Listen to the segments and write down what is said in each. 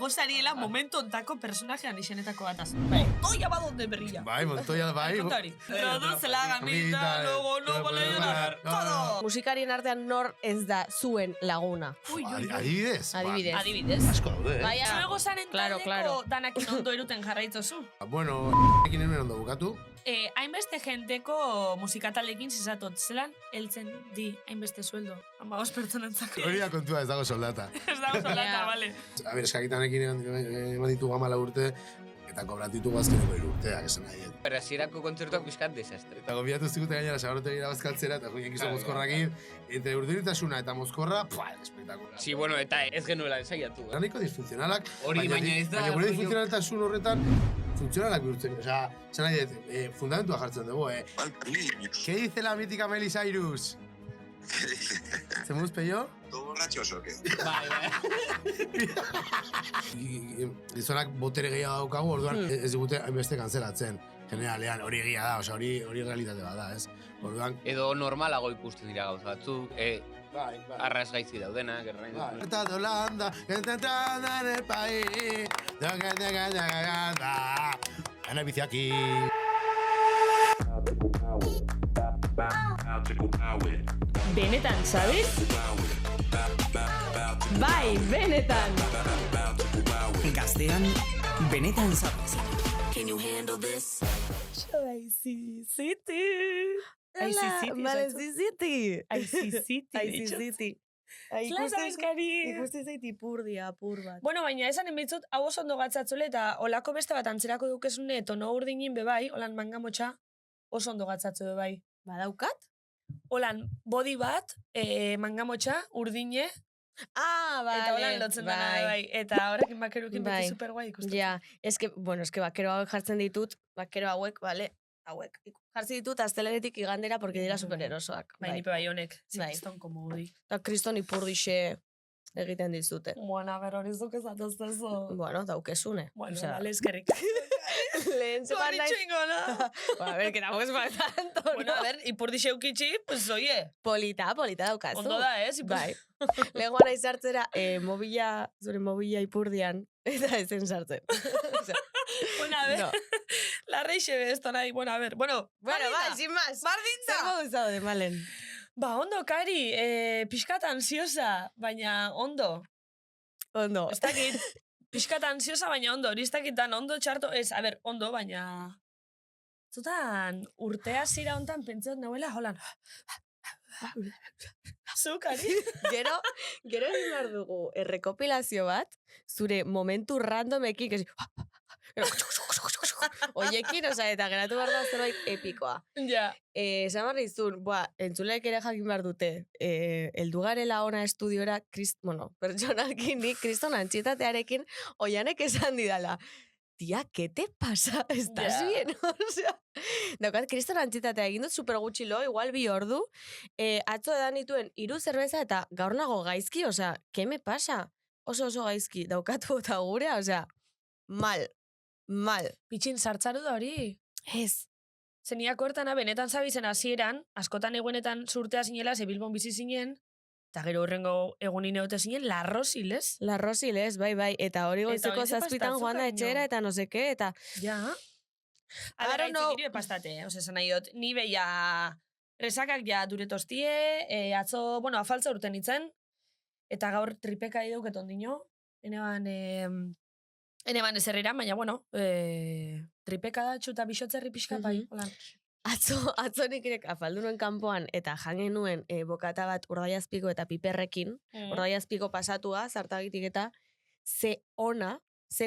gozariela momento ontako personajean izenetako bataz. Montoya va donde brilla. Bai, Montoya, bai. Introduce la gamita, luego no vale llorar. Todo. Musikarien artean nor ez da zuen laguna. Adibidez? Adibidez. Asko daude, Baina, Zuego zaren taldeko danak ondo eruten jarraitzozu. Bueno, ekin hemen ondo bukatu. Hainbeste jenteko musikatalekin zizatot, zelan heltzen di hainbeste sueldo. 15 pertsonentzako. Hori da kontua, ez dago soldata. Ez dago soldata, bale. A ber, eskakitanekin eman ditugu 14 urte, eta kobrantitugu azkeneko 3 urteak, esan nahi. Pero hasierako kontzertuak pixkat desastre. Eta gobiatu zikute gainera, sabarotegira bazkaltzera, eta joiek izo mozkorrakin, entre urduritasuna eta mozkorra, espektakular. Sí, bueno, eta ez genuela ensaiatu. Nahiko disfuntzionalak, Hori baina ez da. Baina gure disfuntzionaltasun horretan, funtzionalak bihurtzen. Osea, esan nahi dut, fundamentua jartzen dugu, ¿Qué dice la mítica Miley Cyrus? ¿Se mus peio? ¿Todo borrachos o qué? Bai. Gizonak botere gehiago daukagu, orduan ez digute hainbeste kanzelatzen. Generalean, hori egia da, osea, hori realitate bat da, ez? Orduan... Edo normalago ikusten dira gauza batzuk, arras gaizki daudenak, errain. Está de Holanda, que está entrando en el país. Ana biziaki. Benetan, sabes? bai, benetan! Gaztean, benetan sabes. IC City. Ikusten zait ipurdia, apur bat. Bueno, baina esan enbitzut, hau oso ondo gatzatzule eta olako beste bat antzerako dukezune tono urdinin bebai, holan mangamotxa, oso ondo gatzatzu bebai. Badaukat? Holan, body bat, mangamotxa, urdine, Bale. eta holan lotzen dena bebai. Eta horrekin bakerukin beti superguai ikusten. Ja, eske bakero hauek jartzen ditut, bakero hauek, bale, hauek. Jartzen ditut asteleretik igandera porque dira supererosoak. Bai, nipe bai honek, Bai. kriston komodi. Eta kriston ipurdixe egiten dizute. Bueno, ber hori zuk ezatoztezo. Bueno, daukezune. Bueno, Osea, vale, eskerrik. lehen zepan Gorri naiz... chingona. Bueno, a ver, que tampoco es para tanto, ¿no? Bueno, a ver, ipurdixe eukitxi, pues oye, Polita daukazu. ondo da, Bai. Lehenko nahi sartzera, zure mobila ipurdian, eta ezen sartzen. Bueno, a ver, No. la reixe esto nahi, bueno, a ver, bueno, Bueno, bai, sin más. Bardintza! Zer modu zaude, Malen? Ba, ondo, Kari, pixkat ansiosa, baina ondo. Ondo. Ez dakit, pixkat ansiosa, baina ondo, hori ez dakitan ondo txarto, ez, a ber, ondo, baina... Zutan, urtea zira hontan pentsat nauela, holan... Zu, Kari? Gero egin behar dugu errekopilazio bat, zure momentu randomekin, que oiekin, osea, eta geratu behar da zerbait epikoa. Ja. Esan behar dizun, entzuleek ere jakin behar dute, heldu garela ona estudiora, pertsonalkin nik, kriston antxietatearekin, oianek esan didala. Tia, ¿qué te pasa? ¿Estás bien? Osea, daukat, kriston antxietatea egin dut super gutxi lo, igual 2 ordu, atzo edan dituen 3 zerbeza eta gaur nago gaizki, osea, ¿qué me pasa? Oso gaizki, daukatu eta gurea, osea, mal. Pitxin sartzaru da hori. Ez. Zeniak hortana, benetan zabizen hasieran, askotan egunetan surtea zinela, ze Bilbon bizi zinen, eta gero horrengo egunin egote zinen, La Rosilez. La Rosilez, bai, eta hori goizeko oraintxe 7 pastatzu, joan da cariño. etxera, eta no seke, eta... Ja. A ber, haitzik iri pastate, esan nahi dut, ni beia resakak ja dure tostie, atzo, bueno, afaltza urten itzen, eta gaur tripeka ideuket ondino, eneban ezerriran, baina, bueno, tripeka da txuta bixotzerri pixka bai, holan. Atzo nik irek afaldunuen kanpoan, eta jangen nuen bokata bat urdaiazpiko eta piperrekin, urdaiazpiko pasatua, zartagitik eta, ze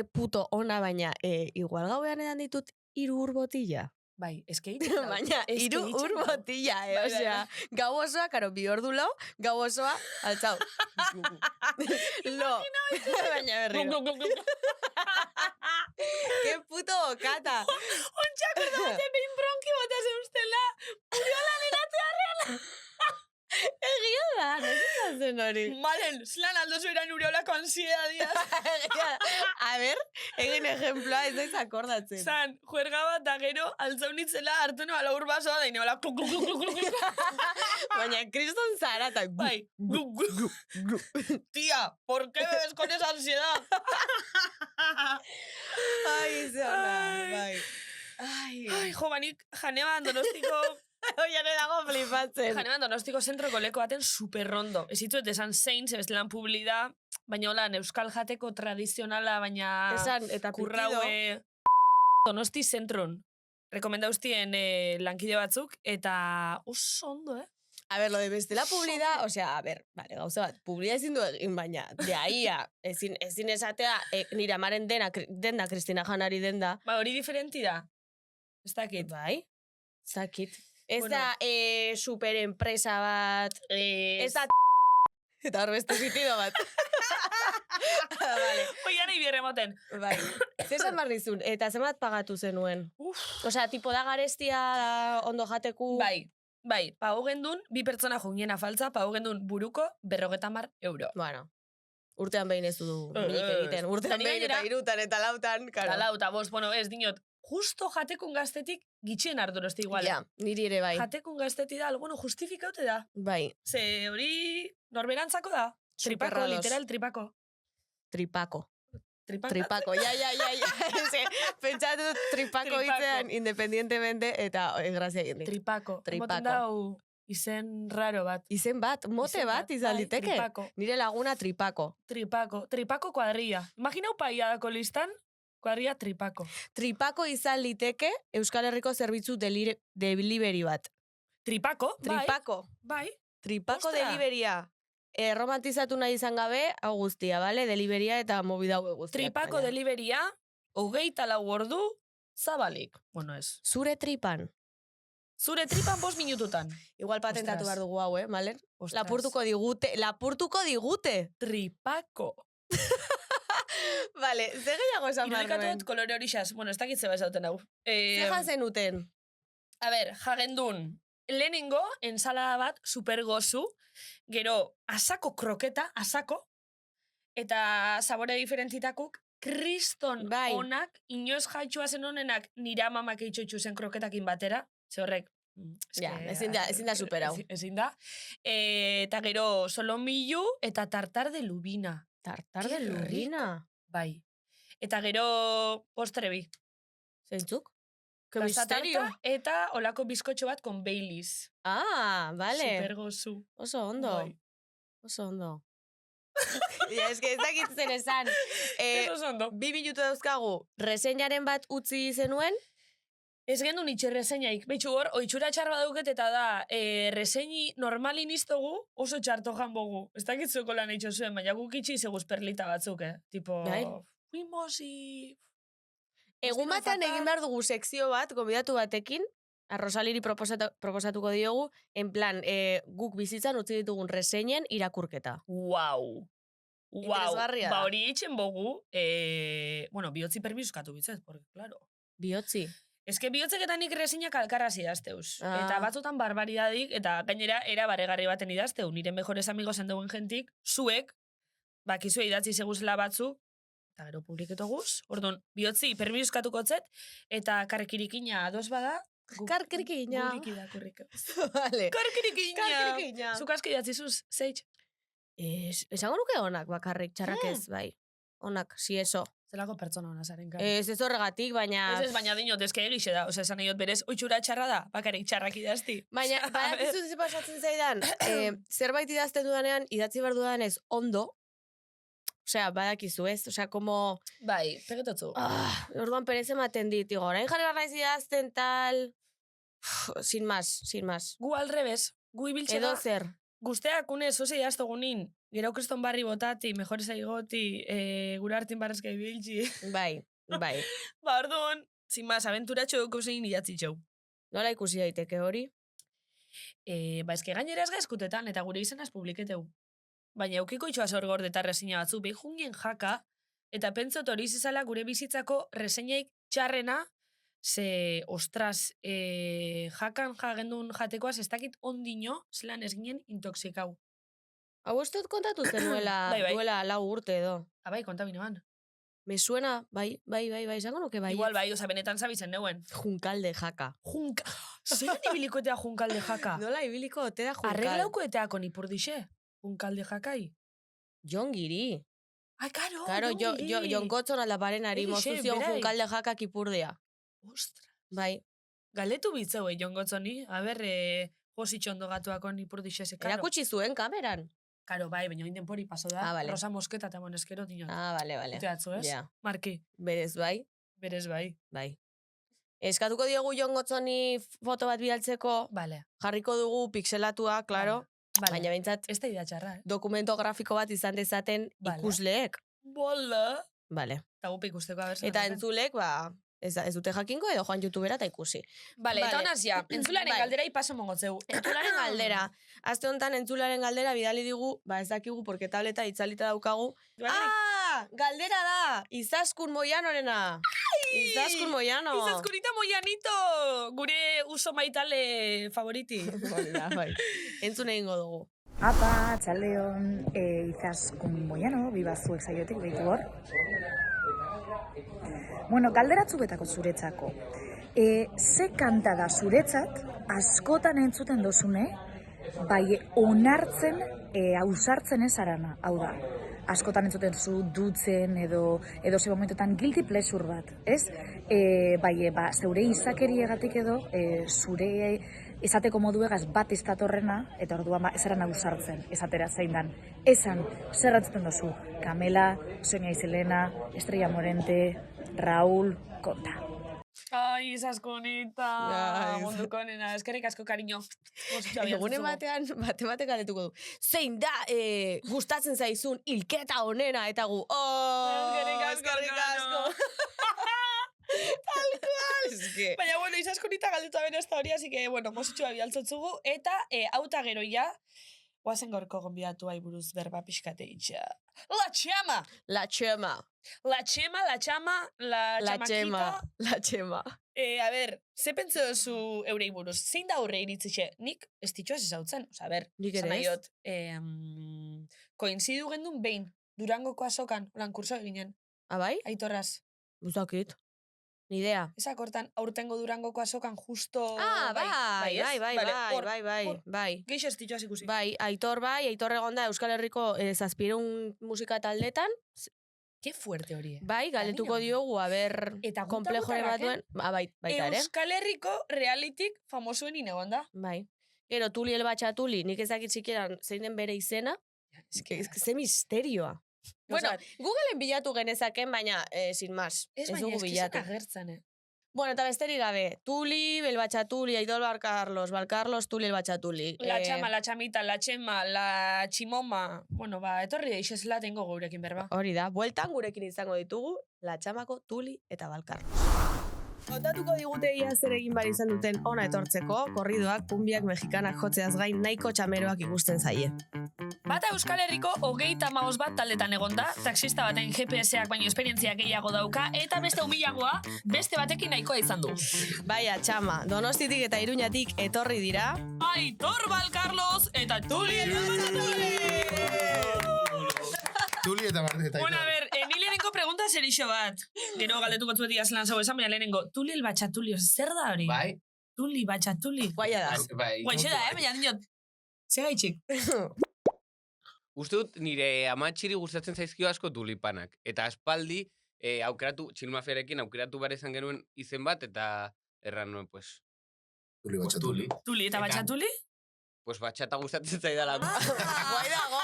puto ona, baina igual gauean edan ditut 3 ur botila. Bai, eske Baina, 3 ur botila, osea, gau osoa, karo, 2 ordu lo, gau osoa, altzau. Lo, baina berriro. Qué puto bocata. Ontxako da bate behin bronki bota zeustela, uriola neratzea reala. Egia da, no zen hori. Malen, zelan aldo zueran uriolako ansiedadiaz. A ver, egin ejemploa ez daiz akordatzen. Zan, juerga bat da gero, altzaunitzela hartu noa la urbasoa da inoela Baina, kriston zara eta... Bai, Tía, ¿por qué bebes con esa ansiedad? jo, banik janeban donostiko... Oian edago flipatzen. Janeban donostiko zentroko leko baten superrondo. Ez dituet esan zein, zebestelan publi da, baina holan euskal jateko tradizionala, baina... Esan, eta pitido. Donosti zentron. Rekomendauztien lankide batzuk, eta oso ondo, A ver, lo de bestela publida, o sea, a ver, vale, gauza bat, publida ezin du egin, baina, de ahia, ezin esatea, nire amaren denda, Kristina Janari denda. Ba, hori diferenti da. Ez dakit. Bai, ez dakit. Ez Bueno. da superenpresa bat, ez da eta hor beste pitido bat. Vale. Oian nahi bierre moten. Bai. Zesan barrizun, eta zenbat pagatu zenuen? Osea, tipo da garestia, da ondo jateku... Bai, pago gendun, 2 pertsona jungien afaltza, pago gendun buruko 50 euro. Bueno, urtean behin ez du minik egiten. Urtean behin eta irutan eta lautan, karo. Eta lauta, bost, bueno, ez dinot, justo jatekun gaztetik gitxien ardorosti igual. Ja, niri ere bai. Jatekun gaztetik da, bueno, justifikaute da. Bai. Ze hori norberantzako da. Tripako, Superrados. literal, tripako. Tripako. Tripaka. Tripako, ja. Pentsatu tripako hitzean independientemente eta grazia egin dit. Tripako. Tripako. Moten dau izen raro bat. Izen bat, mote bat izan liteke. Tripako. Nire laguna tripako. Tripako kuadrilla. Imaginau paia dako listan, kuadrilla tripako. Tripako izan liteke Euskal Herriko zerbitzu delivery bat. Tripako, Bai. bai. Tripako Ostra. deliveria. Romantizatu nahi izan gabe, hau guztia, bale? Deliveria eta movida hau guztia. Tripako deliveria, 24 ordu, zabalik. Bueno, ez. Zure tripan. Zure tripan 5 minututan. Igual patentatu Ostras. behar dugu hau, Malen? Ostras. Lapurtuko digute. Tripako. Vale, ze gehiago esan behar Irudikatu nuen? dut kolore hori xaz. Bueno, ez dakit zeba esauten hau. Ze jazenuten? A ber, jagendun. Lehenengo, ensalada bat, super gozu. Gero, asako kroketa, asako. Eta sabore diferentitakuk, kriston Bai. onak, inoz jaitxua zen honenak, nira mamak eitxotxu zen kroketakin batera. Ze horrek, Ja, ezin da superau. Ezin da. Eta gero, solomillu eta tartar de lubina. Tartar Qué de lurrina. Bai. Eta gero, postre bi. Zeintzuk? Que Pasta misterio. tarta eta olako bizkotxo bat kon Baileys. Ah, vale. Super gozu. Oso ondo. Bai. Oso ondo. Ja, ez dakit zen esan. Oso ondo. 2 minutu dauzkagu. Reseñaren bat utzi zenuen? Ez gendu nitxe reseñaik. Betxu hor, oitxura txar badauket eta da, reseñi normalin iztogu oso txarto janbogu. Ez dakit zueko lan eitxo zuen, baina guk itxi seguz perlita batzuk, Tipo, Bai. fuimos y... Egun batean egin behar dugu sekzio bat, gobidatu batekin, Rosaliri proposatuko diogu, en plan, guk bizitzan utzi ditugun reseñen irakurketa. Wow. Interesgarria Ba da. hori eitzen bogu, bueno, bihotzi permisukatu bitzez, porque, claro. Bihotzi. Ez que bihotzeketan nik reseñak alkarraz idazteuz. Ah. Eta batzutan barbaridadik, eta gainera era barregarri baten idazteu. Nire mejores amigos handeuen jentik, zuek, bakizue idatzi seguzela batzuk, eta gero publiketo guz. Orduan, bihotzi permiskatuko zet, eta karkirikina ados bada, Karkirikina. Gurik irakurriko. Vale. Karkirikina! Karkirikina. Zuk aski idatzi zuz, zeitz. Esango nuke onak bakarrik, txarrak ez, bai. Onak, si eso. Zelako pertsona hona zaren gara. Ez horregatik, baina... Ez, baina dinot, ezke egixe da. Osea, esan nahi dut berez, oitxura txarra da, bakarik txarrak idazti. Baina, badakizu ze pasatzen zaidan, zerbait idazten dudanean, idatzi behar dudanez ondo, osea, badakizu ez, osea, como... Bai, pegetotzu. Orduan perez ematen dit, digo, orain jarri barra idazten tal... Sin más. Gu al revés, gu ibiltxe Edo da. zer. Guzteak une zoze jaztogunin, gero kriston barri botati, mejores aigoti, gura hartin barrezka ibiltzi. Bai. Ba, orduan, sin más, aventuratxo duko zein idatzitxou. Nola ikusi daiteke hori? Ba, eske gainera ez gaizkutetan, eta gure izenaz publiketeu. Baina eukiko itxoa zor gordeta resina batzu, behin jungien jaka, eta pentsot hori zizala gure bizitzako reseinaik txarrena, ze, ostras, jakan jagendun jatekoaz, ez dakit ondino, zelan ez ginen intoxikau. Hau ez dut kontatu zenuela Bai. duela 4 urte edo. Abai, kontabinoan. Me suena, bai, esango nuke bai. Igual bai, oza, benetan zabitzen neuen. Junkalde jaka. Zeran ibilikoetea junkalde jaka? Nola ibiliko otea junkal? Arreglaukoeteako nipurdixe, junkalde jakai. Jon Giri. Ai, karo, Claro, Jon Gotzon aldaparenari Egixe, mozu zion berai. junkalde jakak ipurdea. Ostra. Bai. Galetu bitzeu, jongotzoni, aber, Jositxo ondo gatuakon ipurdixese, karo. Erakutsi zuen kameran. Karo, bai, baina oin denpori paso da. Ah, vale. Rosa Mosketa eta Moneskero dinot. Ah, vale. Uteatzu, ez? Ja. Marki, Berez bai. berez bai. Bai. Eskatuko diogu Jon Gotzoni foto bat bidaltzeko, Vale. jarriko dugu pixelatua, claro, Vale. baina behintzat Ez da idea txarra, dokumento grafiko bat izan dezaten Vale. ikusleek. Bola. Vale. Eta gupe ikusteko, a ber. Eta entzulek, ba, ez dute jakingo edo joan YouTubera eta ikusi. Vale, eta Vale. honaz ja, entzularen Bai. galdera ipaso mongotzeu. Entzularen galdera. Aste honetan entzularen galdera bidali digu, ba ez dakigu, porque tableta itzalita daukagu. Ah, galdera da! Izaskun Moianorena! Izaskun Moiano! Izazkurita Moianito! Gure uso maitale favoriti. Bai. Entzun egingo dugu. Apa, txaldeon, Izaskun Moiano, bibazuek saiotik behitu hor. Bueno, galderatzuk betako zuretzako. Ze kanta da zuretzat, askotan entzuten dozune, bai onartzen, ausartzen ez arana, hau da. Askotan entzuten zu dutzen edo ze momentotan guilty pleasure bat, ez? Bai, zeure izakeriagatik edo, zure esateko moduegaz bat ez datorrena, eta orduan ez aran ausartzen, esatera zein dan. Esan, zer entzuten dozu? Kamela, Sonia Iselena, Estrella Morente, Raúl, konta. Ai, izaskunita. Ai, Munduko nena, eskerrik asko kariño. Egunen batean, bate galetuko du. Zein da, gustatzen zaizun hilketa onena, eta gu, eskerrik asko. Tal cual. Eske. Baina, bueno, izaskunita galdetu abena ez da hori, así que, bueno, mositxua bialtzotzugu, eta auta gero ja, guazen gorko gonbidatu buruz berba pixkate itxa. La Txema! La Txema. La Txema, la Txama, la Txamakita. La Txema. A ber, ze pentsa duzu eurei buruz? Zein da aurre iritzixe? Nik ez ditxoaz ezautzen. Osa, a ber, Nik ere ez. zanaiot, koinzidu gendun behin, Durangoko azokan, lan kurso eginen, Abai? aitorraz. Buzakit. Ni idea. Ezak hortan, aurtengo Durangoko azokan justo... Bai. Vale, hor, Bai. Geixo ez ditxoaz ikusi. Bai, Aitor egonda Euskal Herriko zazpireun musika taldetan. Ke fuerte hori. Bai, galetuko Baina, diogu, aber, Eta guta komplejore bat duen. Baita ere. Euskal Herriko realitik famosuen inegonda. Bai. Gero, Tuli el Batxatuli, nik ez dakit zikieran zein den bere izena. Ze misterioa. Bueno, Googleen bilatu genezaken, baina, sin más. Ez Ez dugu baina, bilatu. eskisak agertzen, Bueno, eta besterik gabe, Tuli, el Batxatuli, Aitor Valcarlos, Tuli el Batxatuli. La Txama, la Txamita, la Txema, la Tximoma. Bueno, etorri da isezela tengo gurekin berba. Hori da, bueltan gurekin izango ditugu, La Txamako, Tuli eta Valcarlos. Kontatuko digute ia zer egin bari izan duten ona etortzeko, korridoak, kumbiak, mexikanak jotzeaz gain nahiko txameroak ikusten zaie. Bata Euskal Herriko 35 bat taldetan egonda, taxista baten GPS-ak baino esperientzia gehiago dauka, eta beste humilagoa, beste batekin nahikoa izan du. Baia, Txama, Donostitik eta Iruñatik etorri dira. Aitor Valcarlos eta Tuli el Tuli eta Marteta. Bueno, a ver, ni lehenengo pregunta zerixo bat. Gero galdetuko zuetik azlan zau esan, baina lehenengo, Tuli el Batxatuli, zer da hori? Bai, Tuli, Batxatuli. Guaia da. bai. Guaitxe da, baina dinot. Segaitxik. Uste dut nire amatxiri gustatzen zaizkio asko tulipanak. Eta aspaldi, txilmafiarekin aukeratu behar izan genuen izen bat, eta erran nuen, pues... Tuli Batxatuli. Tuli eta Batxatuli? Pues batxata gustatzen zaidalako. Guai dago.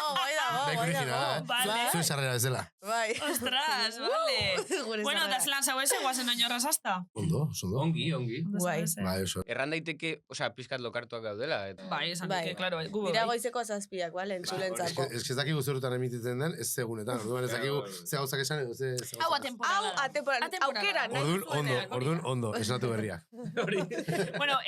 Bai, originala, Vale. Zuen sarrera bezala. Bai. Ostras, vale. Bueno, da zelan zau eze, guazen oinorraz hasta. Ondo. Ongi. Guai. Bai, oso. Erran daiteke, pizkat lokartuak gaudela. Bai, esan Bai. dike, klaro. Dira goizeko zazpiak, bale, entzulentzako. Ez que ez dakigu zerutan emititzen den, ez segunetan. Orduan ez dakigu ze gauzak esan edo ze... Hau atemporada. Aukera, nahi Orduan ondo, esnatu berriak. Bueno,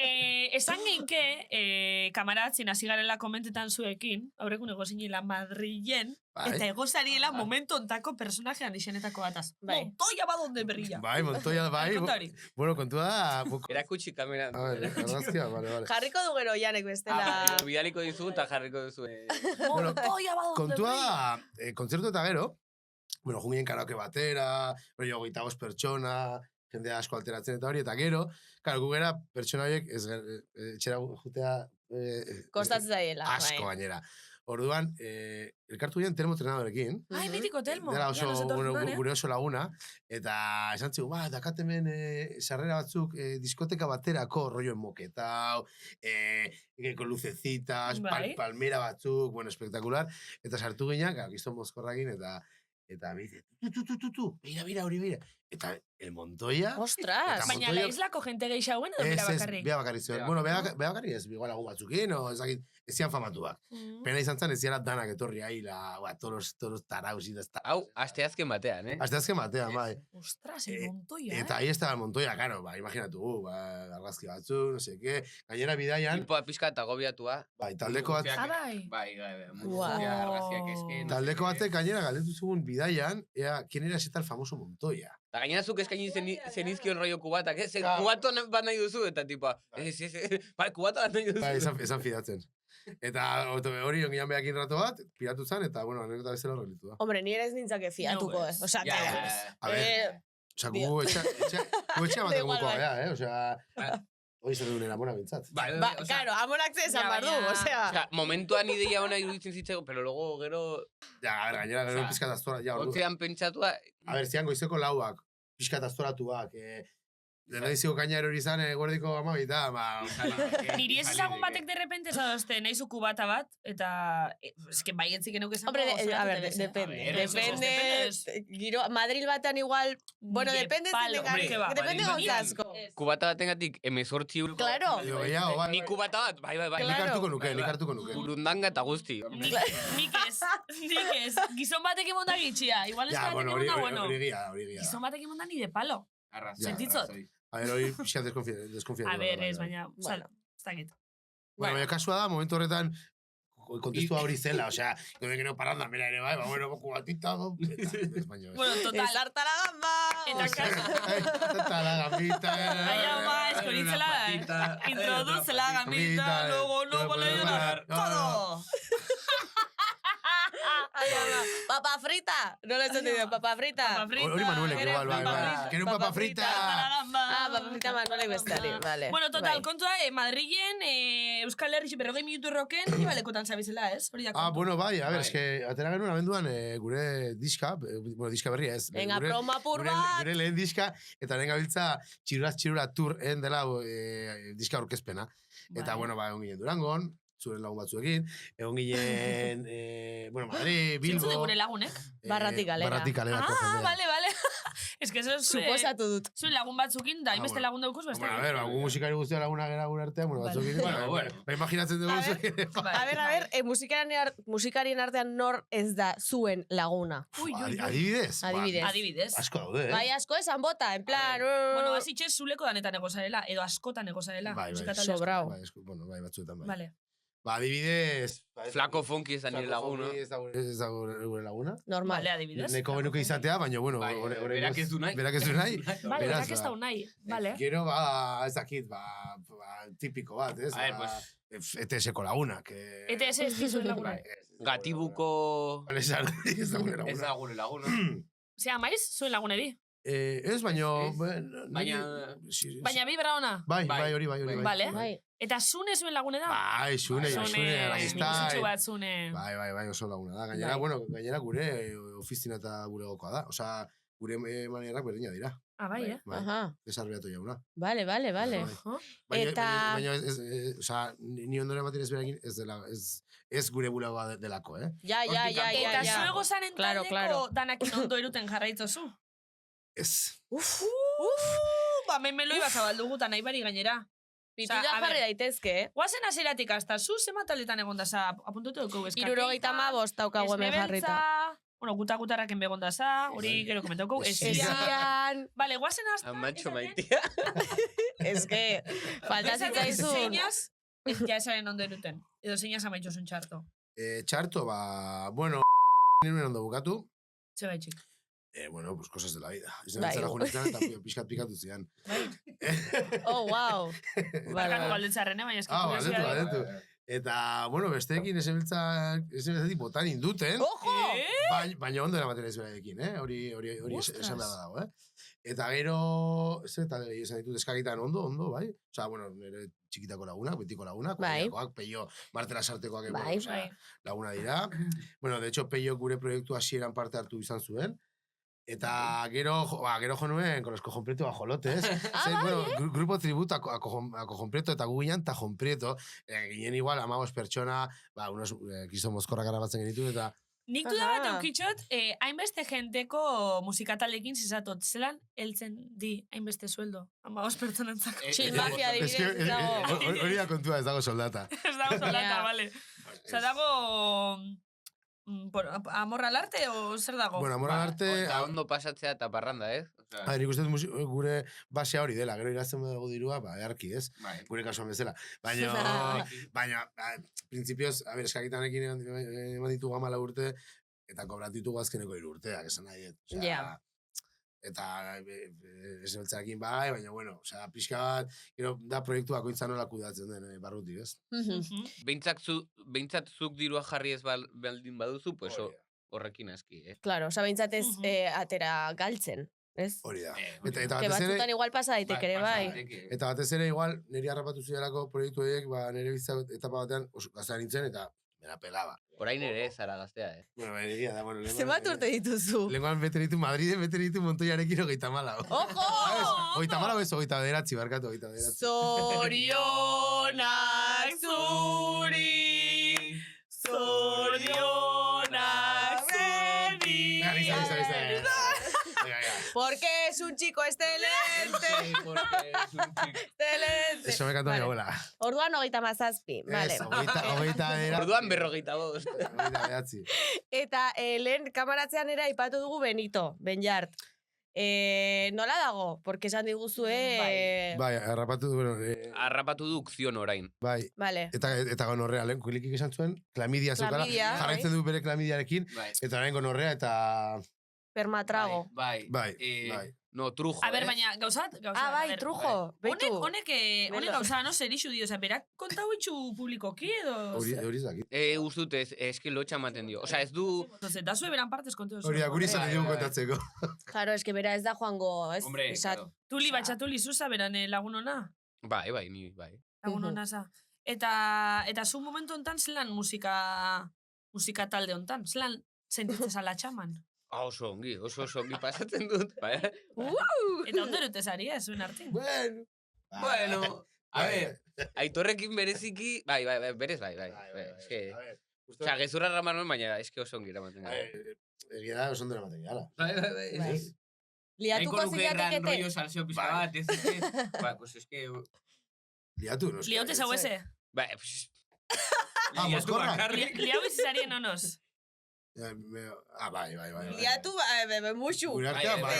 esan geinke, kamaratzin hasi garela komentetan zuekin, aurrekun egozinila Madrilen, eta egozariela momentu ontako personajean izenetako bataz. Bai. Montoya ba donde berrilla. Bai, Montoya, bai. Konta hori. Bueno, kontua da... Erakutsi kamera. Argazkia, vale. Jarriko du gero Janek bestela. Bidaliko dizu eta jarriko duzu. Montoya ba donde Kontua berrilla. da, kontzertu eta gero, bueno, jungien karaoke batera, rollo 25 pertsona, jende asko alteratzen eta hori, eta gero, claro, gu gera pertsona horiek, etxera jutea... Kostatzen zaiela. Asko gainera. Orduan, elkartu ginen termotrenadorekin. Ai, mitiko Telmo. Dela Ja, oso, nos etortzen bueno, dan, gure oso laguna, eta esan txu, dakatemen sarrera batzuk diskoteka baterako rollo moketau, con lucecitas, Bai. palmera batzuk, bueno, espectacular, eta sartu ginen, gizton mozkorrakin, eta me dice, mira, hori, mira. Eta el Montoya... Ostras! Eta Baina Montoya- la islako jente gehiagoen edo bera bakarrik? bea bakarrik zuen. Bea Bueno, bea bakarrik ez, igual lagun batzukin, o ezakit, ezian famatuak. Pena izan zen, eziara danak etorri ahí, todos taraus y Hau, asteazken batean, Hasta azken batean, bai. Ostras, el Montoya, Eta ahí estaba el Montoya, claro, imaginatu, argazki batzuk, no sé qué. Gainera bidaian, Tipoa pixka eta agobiatua. bai, taldeko bat, Ah, bai. Bai, Guau. argazkiak esken. taldeko batek gainera galdetu zugun bidaian, quién era ese tal famoso Montoya. Eta gainera zuk eskaini zenizkion rollo kubatak, ez? Kubato bat nahi duzu, eta tipa, bai, kubato bat nahi duzu. Bai, esan fidatzen. Eta hori ongian behakin rato bat, piratu zen, eta, bueno, anekdota bezala horrelitu da. Hombre, ni ere ez nintzake fiatuko, No, eh? Osea, Ja, que... A ver, Osa, gu etxea Da igual, batemuko, bai. osea, hori zer duen eramona bintzat. Bai, Ba, claro, amonak ze esan Ja, behar du, baina- osea... Osea, momentuan ideia ona iruditzen zitzeko, pero luego gero Ja, a ver, gainera, gero Osea, pizkat aztora, ja, ordu. otzean pentsatua, A ver, zian goizeko lauak, pizkat aztoratuak, dena diziko kaina erori izan, guardiko amabita, Niri ez ezagun batek derrepente esadozte, nahi zu kubata bat, eta... eske baietzik enuk esan... Hombre, a ver, depende. Depende, giro, Madril batean igual... Bueno, Ni de depende palo, zinengatik. hombre, que va. Depende Madril gauzasko. kubata batengatik 18 euro. Claro. Dio, gehiago, bai, Ni bai. kubata bat, bai. Claro. Nik hartuko nuke. Burundanga eta guzti. Nik ez. Gizon batek emonda gitxia. Igual ez Ja, batek bueno, emonda, bueno. hori gia. Gizon batek emonda ni de palo. Sentitzot. A ver, hori pixkat deskonfia. A ver, ez, baina... Bueno. Ez dakit. Bueno, baina kasua da, momentu horretan, kontestua hori zela, osea, que parranda, mira ere, bai, bueno, kubatita, Bueno, total. Sarta la gamba! Eta Eta la gambita. Ai, ama, eskoritzela, introduce la gambita, luego no con la todo. Ai, ama, papa frita! No lo he entendido, papa frita. Hori Manuelek igual, bai. Quero papa frita. Ah, papa frita Manuelek bestari, vale. Bueno, total, Bai. kontua, Madrilen, Euskal Herri 40 minutu roken, nibalekotan zabizela, ez? Hori da Ah, kontua. bueno, bai, a ver, Bai. eske, atera genuen abenduan gure diska, bueno, diska berria ez. Venga, gure- broma pur gure- bat! Gure lehen diska, eta lehen gabiltza txirura tour dela diska aurkezpena. Eta, Bai. bueno, ba, egon ginen Durangon, zuren lagun batzuekin, egon ginen, bueno, Madrid, Bilbo... Zintzu de gure lagunek? Barratik kalera. Barratik kalerako Ah, jendea. vale. Es que eso es... Suposatu dut. Zuen lagun batzukin, da, inbeste bueno. lagun daukuz, beste. Bueno, a ver, gu musikari guztia laguna gara gure artean, bueno, Vale. batzukin... Bueno. Ba, imaginatzen dugu A ver. zuek. A ver, musikarien artean nor ez da zuen laguna. Ui. Adibidez? Adibidez. Ba, Adibidez. asko daude, Bai, asko esan bota, en plan... Bueno, hasitxe zuleko danetan egozarela, edo askotan egozarela. Bai, bai. musika talde askotan. Sobrao. Bai, bueno, bai, batzuetan, bai. Vale. Ba, adibidez... Flaco Funky ez da nire laguna. Ez da gure laguna. Normal. Vale, adibidez. Neko genuke izatea, baina, bueno... Bai, berak ez du nahi. Berak ez du nahi. Vale, Beraz, berak ez ba, dau nahi. Vale. Gero, ba, ez dakit, ba, tipiko bat, ez? A ver, Ba, ETS-ko laguna, que... ETS ez dizuen laguna. Gatibuko... Ez da gure Ez laguna. da gure laguna. Osea, maiz, zuen laguneri. Ez, baina... Baina- Baina bi bera ona. Bai, hori. Vale. Bai. Eta zune zuen lagune da? Bai, zune, Musutxu bat zune. Bai, oso laguna da. Gainera, Bai. bueno, gainera gure ofizina eta gure gokoa da. Osea, gure manierak berdina dira. Ah, bai, eh? Bai, Aha. desarbeatu jauna. Vale. Bai. Ojo. Eta- Baina, osea, ni ondoren batin ez berakin, ez gure bulagoa delako, eh? Ja. Eta zuego zaren Claro, taldeko claro. danakin ondo eruten jarraitzozu. Ez. Ba, meloi bat zabaldugu eta nahi bari gainera. Pituta Osea, a jarri ver. daitezke, eh? Guazen azeratik hasta, zu zema taletan egon daza, apuntutu dugu eskakeita. 75 daukagu hemen jarrita. Bueno, gutarraken begon daza, hori gero komentauko, esia. Esian... Vale, guazen hasta... Amatxo maitea. Ez que, falta zitzaizun. Zeinas, ja esaren ondo eruten. Edo zeinas amaitxosun txarto. Txarto, ba, bueno, nire ondo bukatu. Ze gaitxik. Bueno, pues cosas de la vida. Ez Bai. zara junetan eta pixkat pikatu zian. Oh, wow. Barkatu galdetzarren, baina eski Baldetu. Eta, bueno, besteekin esebiltzatik botan induten. Ojo! Baina ondo eramaten ez beraiekin, hori esan behar dago, Eta gero, eta esan ditut eskagitan ondo, bai? Osa, bueno, nire txikitako lagunak, betiko lagunak, Peio, Martela Sartekoak, laguna dira. Bueno, de hecho, Peio gure proiektu hasieran parte hartu izan zuen. Eta gero jo nuen, con los Cojón Prieto bajolotes. Bueno, grupo tributo a Cojón Prieto eta gu ginen Tajón Prieto. Ginen igual, 15 pertsona, unos Kristo Mozkorra garabatzen genitu, eta... Nik du da bat eukitxot, hainbeste jenteko musikatalekin zizatot, zelan heltzen di hainbeste sueldo, 15 pertsonentzako. Mafia adibidez dago. Hori da kontua, ez dago soldata. Ez dago soldata, vale. Osa, dago... amorra al arte o zer dago? Bueno, amorra al arte... Eta ondo pasatzea eta parranda, ez? Nik uste gure basea hori dela, gero irazten dugu dirua, earki, ez? Gure kasuan bezala. Baina, principios, a ver, eskakitanekin eman ditugu 14 urte, eta kobratu ditugu azkeneko 3 urteak, esan nahi. Eta esebeltzarekin baina, bueno, pixka bat, gero da proiektu bakoitza nola kudatzen den barruti, ez? Behintzat zuk dirua jarri ez baldin baduzu, pues horrekin aski, Claro, behintzat ez atera galtzen, ez? Hori da. Que batzutan igual pasa daitek ere, bai. Eta batez ere igual, niri harrapatu zidelako proiektu horiek, nire bizitza etapa batean gaztea nintzen, eta mera pelaba. Orain ere zara gaztea, Bueno, egia da, bueno. Zenbat urte dituzu? Lenguan bete ditu Madriden, bete ditu Montoiarekin 34. Ojo! 34 ez 29, barkatu 29. Zorionak zuri, zorionak zuri. Porque es un chico excelente. Excelente. Eso me cantó mi abuela. Orduan 37, vale. Orduan 45. Eta lehen kamaratzean ere aipatu dugu Benito, Benjart. Nola dago? Porque esan diguzue... Bai, harrapatu du, bueno... Harrapatu du ukzion orain. Bai. Vale. Eta gonorrea, lehen kuilikik esan zuen, klamidia zeukala. Jarraitzen du bere klamidiarekin, eta orain gonorrea eta... Permatrago. Bai. No, trujo, A ver, baina, gauzat. Bai, trujo. Honek gauza, no zer isu dio, berak kontau itxu publikoki edo... Hori zakit. Ustut ez, eski lotxa ematen dio. Osa, ez du... Da zue beran partez konteo. Hori da, guri zan dugu kontatzeko. Claro, eski bera ez da joango, ez? Hombre, claro. Tuli batxatuli zuza beran lagunona. Bai, ni, bai. Lagunona za. Eta zu momentu ontan, zelan musika talde ontan? Zelan sentitzen ala txaman? Oso ongi pasatzen dut. Eta ondo erutezari, zuen artin. Bueno, a ver, Aitorrekin bereziki, bai, berez, bai. Osa, gezurra ramanon, baina eske oso ongi eramaten gara. Egia da, oso ondo eramaten gara. Bai. Liatuko zilatekete? Rollo salseo pizka bat, ez que... Bai, pues es que... Liatu, no sé. Liote zau eze? Bai, pues... Moskorra? Liau izizarien onos. Bai. Liatu, musu. Gure artean, bai.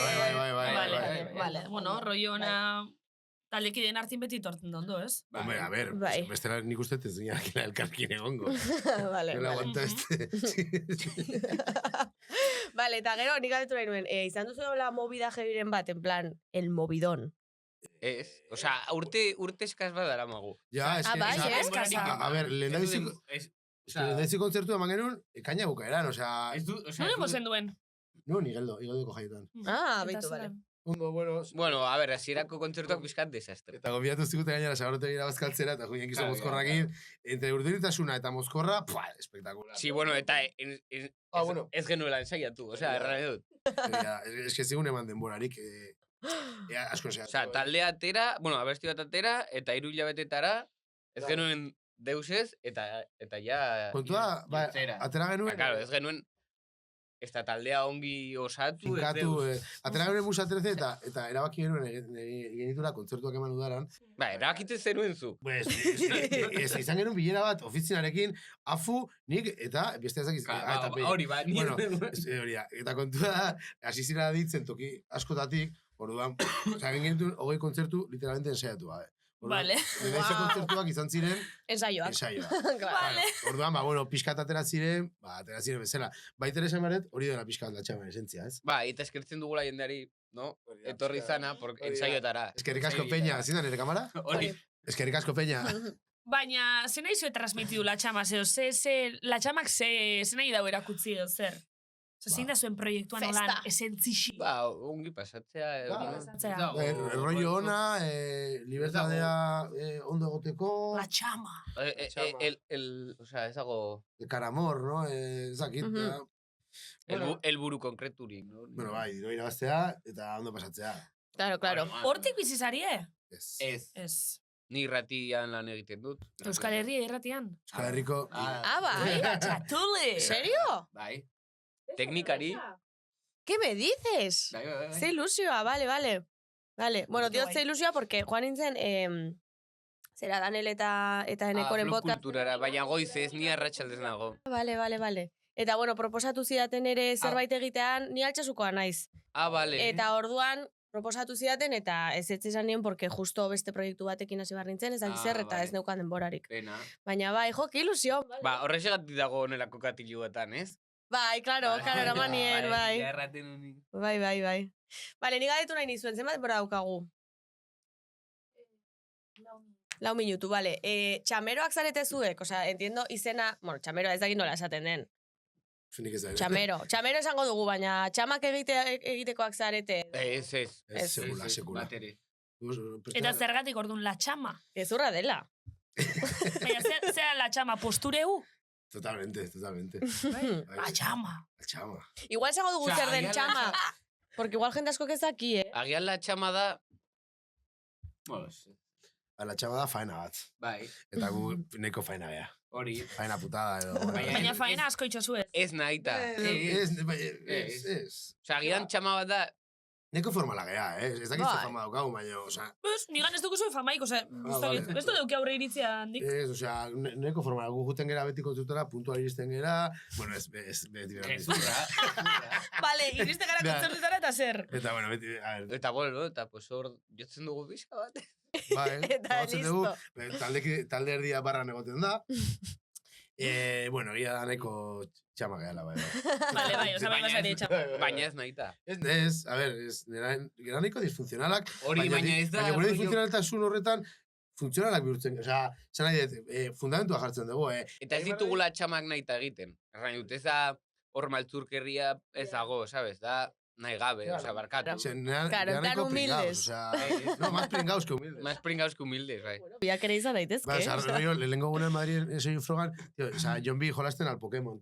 Vale, bueno, rollo ona... Talekideen hartin beti torten dondo, ez? Hombre, a ver, bestela nik uste ez dira elkarkin egongo. Vale. No aguanta este. Vale, eta gero, nik adetu nahi nuen, izan duzu la movida jebiren bat, en plan, el movidón. Ez, osa, urte eskaz badara magu. Ja, es que... bai, A ver, lehendabizi kontzertu eman genuen, ekaina bukaeran, osea... Nune bozen duen? No, igeldoko jaietan. Bitu, vale. Ondo, bueno... Bueno, a ver, hasierako kontzertuak pizkat desastre. Eta gobiatu zigute gainera sabarotegira bazkaltzera, eta juien gizo mozkorrakin, entre urduritasuna eta mozkorra, espectacular. Sí, bueno, eta ez genuela ensaiatu, osea, erran edut. Ez que zigun eman denborarik, asko ensaiatu. Osea, taldea atera, bueno, abesti bat atera, eta 3 hilabetetara, ez genuen deusez, eta ja... Kontua, atera genuen... Claro, ez genuen... Eta taldea ongi osatu. Finkatu, atera genuen musa 13 eta erabaki genuen genitura kontzertuak eman udaran. Ba, erabakitzen zenuen zu. Pues, izan genuen bilera bat ofizianarekin, afu, nik, eta beste ezakiz... Hori, ba, bueno, hori da, eta kontua da, asizira ditzen toki askotatik, orduan, egin genituen 20 kontzertu literalmente ensaiatu gabe. Vale. Naize kontzertuak izan ziren... Ensaioak. Vale. Orduan, bueno, pixkat atera ziren bezala. Baitere esan baret, hori dela pixkat latxaman esentzia, ez? Ba, eta eskertzen dugula jendeari, no? Etorri zana, ensaioetara. Eskerrik asko Peña, zindan ere kamara? Hori. Eskerrik asko Peña. Baina, ze nahi zuen transmitidu la txama, la txamak ze nahi dau erakutzi edo zer? Zein da zuen proiektuan olan esentzixi? Ba, ongi pasatzea. Rollo ona, libertadea ondo egoteko. La txama. Osea, ez dago... Karamor, no? Ezakit. El buru konkreturik, no? Bueno, bai, diro irabaztea eta ondo pasatzea. Claro. Hortik bizizarie? Ez. Ni irratian lan egiten dut. Euskal Herria irratian? Euskal Herriko... Bai. Txatule! ¿Serio? Bai. Teknikari. ¿Qué me dices? Bai. Ze ilusioa, vale. Bueno, diot ze ilusioa porque joan nintzen... Zera, Danel eta Enekoren podcast. Kulturara, baina goizez, ni arratsaldez nago. Vale. Eta, bueno, proposatu zidaten ere zerbait egitean, ni altxasukoa naiz. Vale. Eta orduan, proposatu zidaten, eta ez esan nien, porque justo beste proiektu batekin hasi behar nintzen, ez da zer, eta ez neukan denborarik. Pena. Baina bai, que ilusio. Ba, horrexegatik dago nelako katiluetan, ez? Bai, claro, eramanien, bai. Erraten honi. Bai. Bale, ni galdetu nahi nizuen, zenbat denbora daukagu? 4 minutu, bale. Txameroak zarete zuek, osea, entiendo izena, bueno, txameroa ez dakit nola esaten den. Txamero esango dugu, baina txamak egitekoak zarete. Ez. Sekula. Eta zergatik orduan la txama? Gezurra dela. Baina, zera la txama postureu? Totalmente. La txama. Igual esango dugu zer den txama. Porque igual jende asko kezaki, Agian la txama da... Bueno, la txama da faena bat. Bai. Eta gu neko faena bea. Hori. Faena putada edo. Baina faena asko itxosu ez. Ez nahita. Ez. Osa, agian txama bat da... Neko formala gea, ez dakit ze fama daukagu, baina, osa... Nigan ez dugu zuen famaik, osa, ez du deuki aurre iritzia handik. Ez, osa, neko formala, gu juten gera betiko tutara, puntual iristen gera, bueno, ez beti behar. Vale, iristen gara kontzertutara eta zer. Eta, bueno, beti, a ver. Eta, bueno, eta, pues, hor, jotzen dugu pixka bat. Bai, eta listo. Talde erdia barran egoten da. Bueno, egia da neko txama gehala, bai. Vale, osa, bai basari txama. Baina ez nahita. Ez, a ver, gara neko disfuntzionalak. Hori, baina ez da... Baina gure disfuntzionaltasun horretan, funtzionalak bihurtzen. Osa, zan nahi dut, fundamentua jartzen dugu, Eta ez ditugula txamak nahita egiten. Errain dut, ez da hor maltzurkerria ez dago, sabes? Da... nahi gabe, oza, barkatu. Claro, tan humildes. No, más pringaus que humildes. Más pringaus que humildes, bai. Biak ere izan daitezke. Ba, oza, rollo, lehenko gunen Madrid soy frogan, oza, John B. jolasten al Pokémon.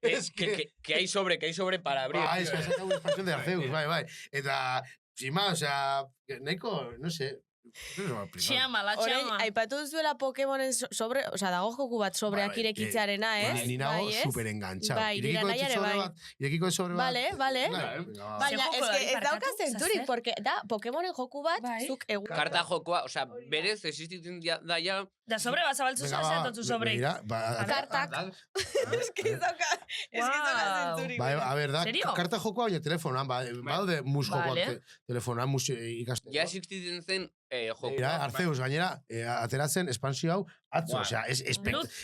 Es que hay sobre para abrir. Ah, es que saca una expansión de Arceus, bai. Eta, sin más, o sea, nahiko, no sé, Txama, la txama. Aipatu duzuela Pokemonen sobre, oza, dago joku bat sobreak irekitzearena, ez? Ni nago super enganchau. Bai, nire naiare bai. Irekiko sobre bat. Vale. Baina, ez dauka zenturik, porque da Pokemonen joku bat, zuk egun. Karta jokoa, oza, berez, existitzen da ja... Da sobre bat zabaltzu zehatotzu sobre. Kartak. Ez que dauka zenturik. A ver, da, karta jokoa, baina telefonan, baude mus jokoak telefonan, mus ikasten. Ja existitzen zen jokoa. Arceus, gainera, ateratzen espansio hau, atzo, osea, es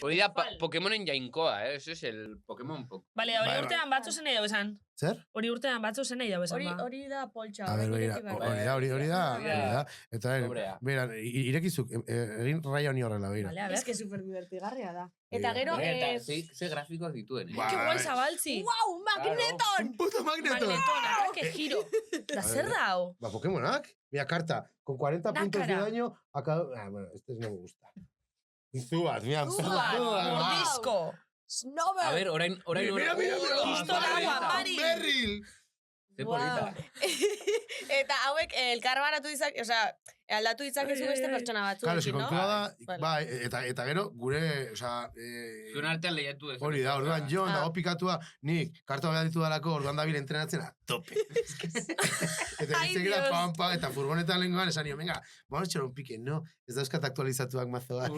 hori da Pokemonen jainkoa, eso es el Pokemon Pok. Bale, hori urtean batzu zen edo esan. Zer? Hori urtean batzu zen edo esan, ba. Hori da poltsa. A ver, hori da. Eta, bera, irekizuk, egin raia honi horrela, bera. Es que super divertigarria da. Eta gero... Ze grafikoak dituen, Que guai zabaltzi. Wow, magneton! Puto magneton! Magneton, que giro. Da zer dao? Ba, Pokemonak, mira, carta, con 40 puntos de daño, a cada... bueno, este no me gusta. Zubat, mira. Mordisco. Snowbird. A ver, orain... Mira. Pistola agua, Mari. Berril. Ze polita. Eta hauek elkarbanatu dizak, osea, aldatu ditzakezu beste pertsona batzu. Claro, si kontua da, bai, eta gero, gure, osea... Zuen artean lehiatu ez. Hori da, orduan, Jon, dago pikatua, nik, karta behar ditu dalako, orduan dabil entrenatzen a tope. Eta ditzekera, pampa, eta furgonetan lengoan, esan nio, venga, vamos a echar un pique, no, ez dauzkat aktualizatuak mazoak.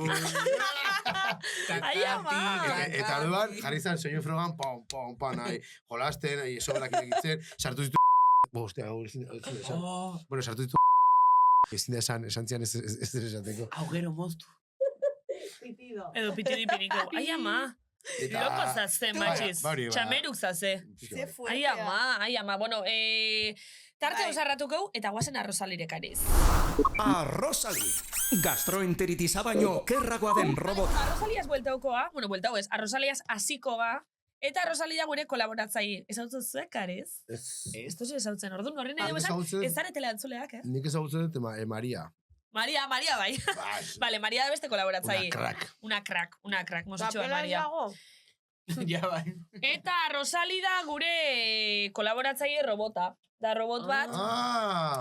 Ai, ama! Eta orduan, jarri zan, soinu frogan, pam, nahi, jolasten, sobrak irekitzen, sartu ditu... Hostia, bueno, sartu ditu... Ezin da esan zian ez esateko. Augero moztu. Pitido. Edo pitido ipiniko. Ai, ama! Loko zaze, matxiz. Txameruk zaze. Ai, ama. Bueno, Tarte osarratuko eta guazen arrozalirekariz. Arrozali. Gastroenteritisa baino kerragoa den robot. Arrozaliaz bueltaukoa, bueltau ez, arrozaliaz hasikoa, eta arrozalia gure kolaboratzaile. Ez hau zuek, kariz? Ez duzu ez hau zen, orduan horri nahi esan, ez zaretela antzuleak, Nik ez hau zen, Maria. Maria bai. Vale, Maria da beste kolaboratzaile. Una crack, mositxo bat Maria. Ja, bai. Eta Rosali da gure kolaboratzaile robota. Da robot bat.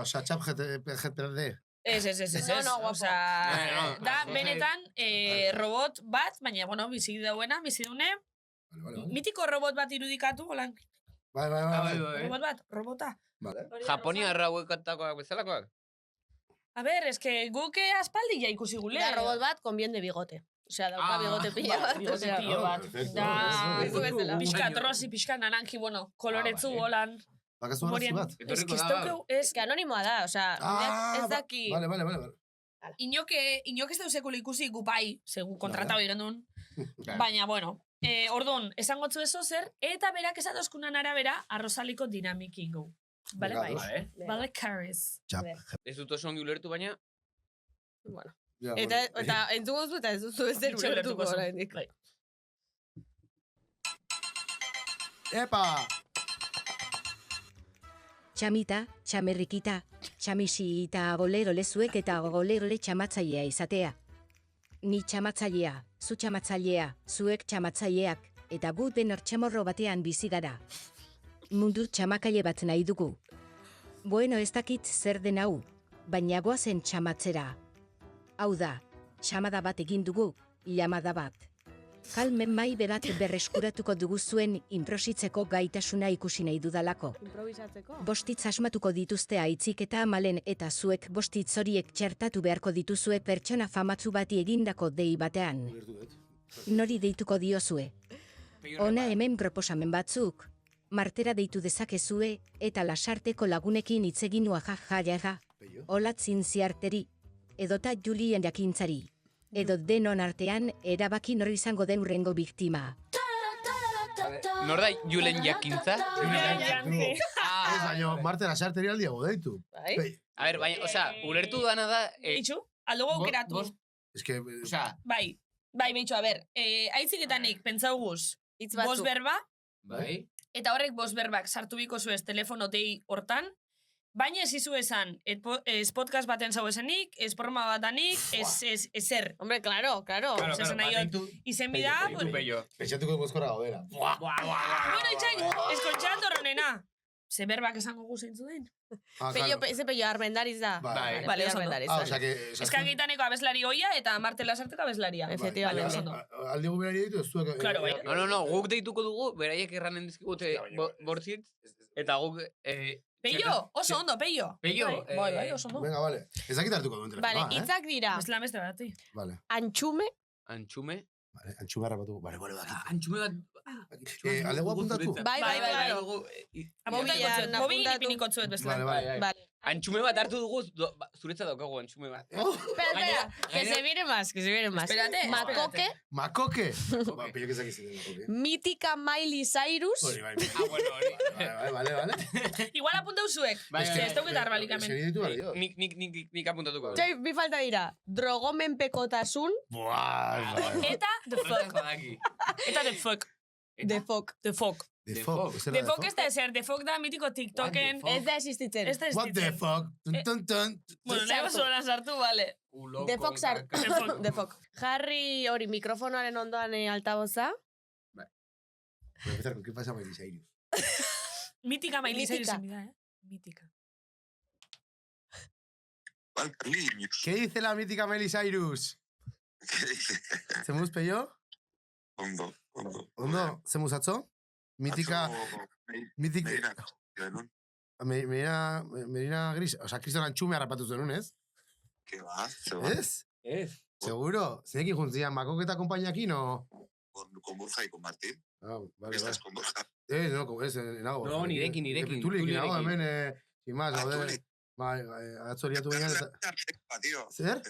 Osa, txap GPD. Ez. No, Osa, da benetan robot bat, baina, bizi dauena, bizi dune. Mitiko robot bat irudikatu, holan. Bai. Robot bat, robota. Japonia errauekatakoak bezalakoak? A ber, eske guke aspaldi ja ikusi gule. Da robot bat con bien de bigote. Osea, dauka bigote pila bat. Bigote pila bat. Da, pixkat rosi, pixkat naranji, koloretzu holan. Bakazu arazi bat? Ez que anonimoa da, osea, ez daki... Vale. Inok ez dauzekule ikusi gupai, segu kontratau igendun. Baina, orduan, esangotzu eso zer, eta berak esan dozkunan arabera arrozaliko dinamiki gu. Bale, bai. Bale, kariz. Ez dut oso ongi ulertu, baina... Bueno. Eta entzuko zu eta ez duzu ez zer ulertuko oraindik. Epa! Txamita, txamerrikita, txamisi eta golerole zuek eta golerole txamatzailea izatea. Ni txamatzailea, zu txamatzailea, zuek txamatzaileak, eta gu denor txamorro batean bizi gara. Mundu txamakaile bat nahi dugu. Bueno, ez dakit zer den hau, baina goazen txamatzera. Hau da, txamada bat egin dugu, llamada bat. Kalmen mai berat berreskuratuko dugu zuen inprositzeko gaitasuna ikusi nahi dudalako. Improvisatzeko? Bostitz asmatuko dituzte aitzik eta amalen eta zuek bostitz horiek txertatu beharko dituzue pertsona famatzu bati egindako dei batean. Nori deituko diozue. Hona hemen proposamen batzuk. Martera deitu dezakezue eta lasarteko lagunekin itzegin jaja. Olatzin ziarteri. Edota Julien jakintzari. Edo denon artean erabaki nor izango den urrengo biktima. Nor da Julen jakintza? Ez baino, Marte lasarteri aldiago deitu. A ber, baina, osea, ulertu duana da... Itxu, aldugu aukeratu. Ez que... Bai, behitxu, a ber, aitziketanik pentsau guz, bos berba, eta horrek bos berbak sartu biko zuez telefono dei hortan, baina ez izu esan, ez podcast baten zau esenik, ez broma batanik, ez zer. Hombre, claro. Zesan nahi dut, izen bida... Pentsatuko gozkorra gaudera. Bueno, itxain, ez kontxatu horrenena. Ze berbak esango guzeintzu den. Eze pello armendariz da. Vale, armendariz. Ez kagitaneko abeslari goia eta Marte Lasarteko abeslaria. Efectivamente. Aldi gu berari ditu, ez zuek... Claro, bai. No, guk deituko dugu, beraiek erranen dizkigute bortzitz, eta guk... Peio, oso ondo, Peio. Bai, oso ondo. Venga, vale. Ez dakit hartuko duen telefonoa, Vale, itzak dira. Bestela beste bat, Vale. Antxume. Vale, antxume harrapatu. Vale, Antxume bat... Aldego apuntatu? Bai, claro. Mobil ipiniko tzuet bestela. Vale. Antxume bat hartu dugu, zuretza daukagu antxume bat. Espera, que se viene más. Espérate. Makoke. Ba, pillo que zakizien Makoke. Mítica Miley Cyrus. Vale. Igual apuntau zuek. Ez dauketa arbalikamen. Zer ditu bali jo? Nik apuntatuko. Txai, bi falta dira. Drogomen pekotasun. Eta The Fuck. The Fuck. The Fuck. The Fuck ez da ezer, The Fuck da mitiko TikToken. Ez da existitzen. What the fuck? Bueno, nahi osoan sartu, vale. The Fuck sartu. The Fuck. Jarri hori mikrofonoaren ondoan altaboza. Voy a empezar con qué pasa Miley Cyrus. Mítica Miley Cyrus. Mítica. ¿Qué dice la mítica Miley Cyrus? ¿Qué dice? ¿Zemuz peio? Ondo, zemuz atzo? Mítica... Medina Gris, o sea, Kriston Antxume harrapatu zuen, ez? ¿Qué va? Ez? Seguro? Zinekin juntzian, Makok eta kompainiakin, o? Con Borja y con Martín. Vale. ¿Estás con Borja? No, ez, nago. No, nirekin. Tulikin nago, hemen, sin más, Tuli. atzoriatu behinan. Zer?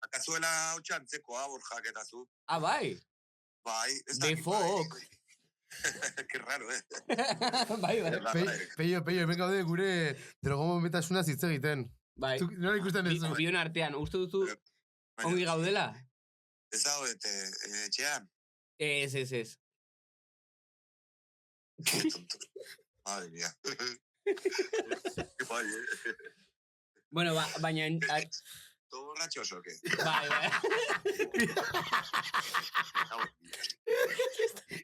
Akazuela hau txantzekoa, Borjak eta zu. Bai. Bai, ez The Fuck. Qué raro, Bai. Peio, hemen gaude gure drogometasuna hitz egiten. Bai. Nola ikusten duzu? Bion artean, uste duzu ongi gaudela? Ez dago, etxean. Ez. Madre mía. Bueno, baina... ¿Todo borrachos o qué? Bai.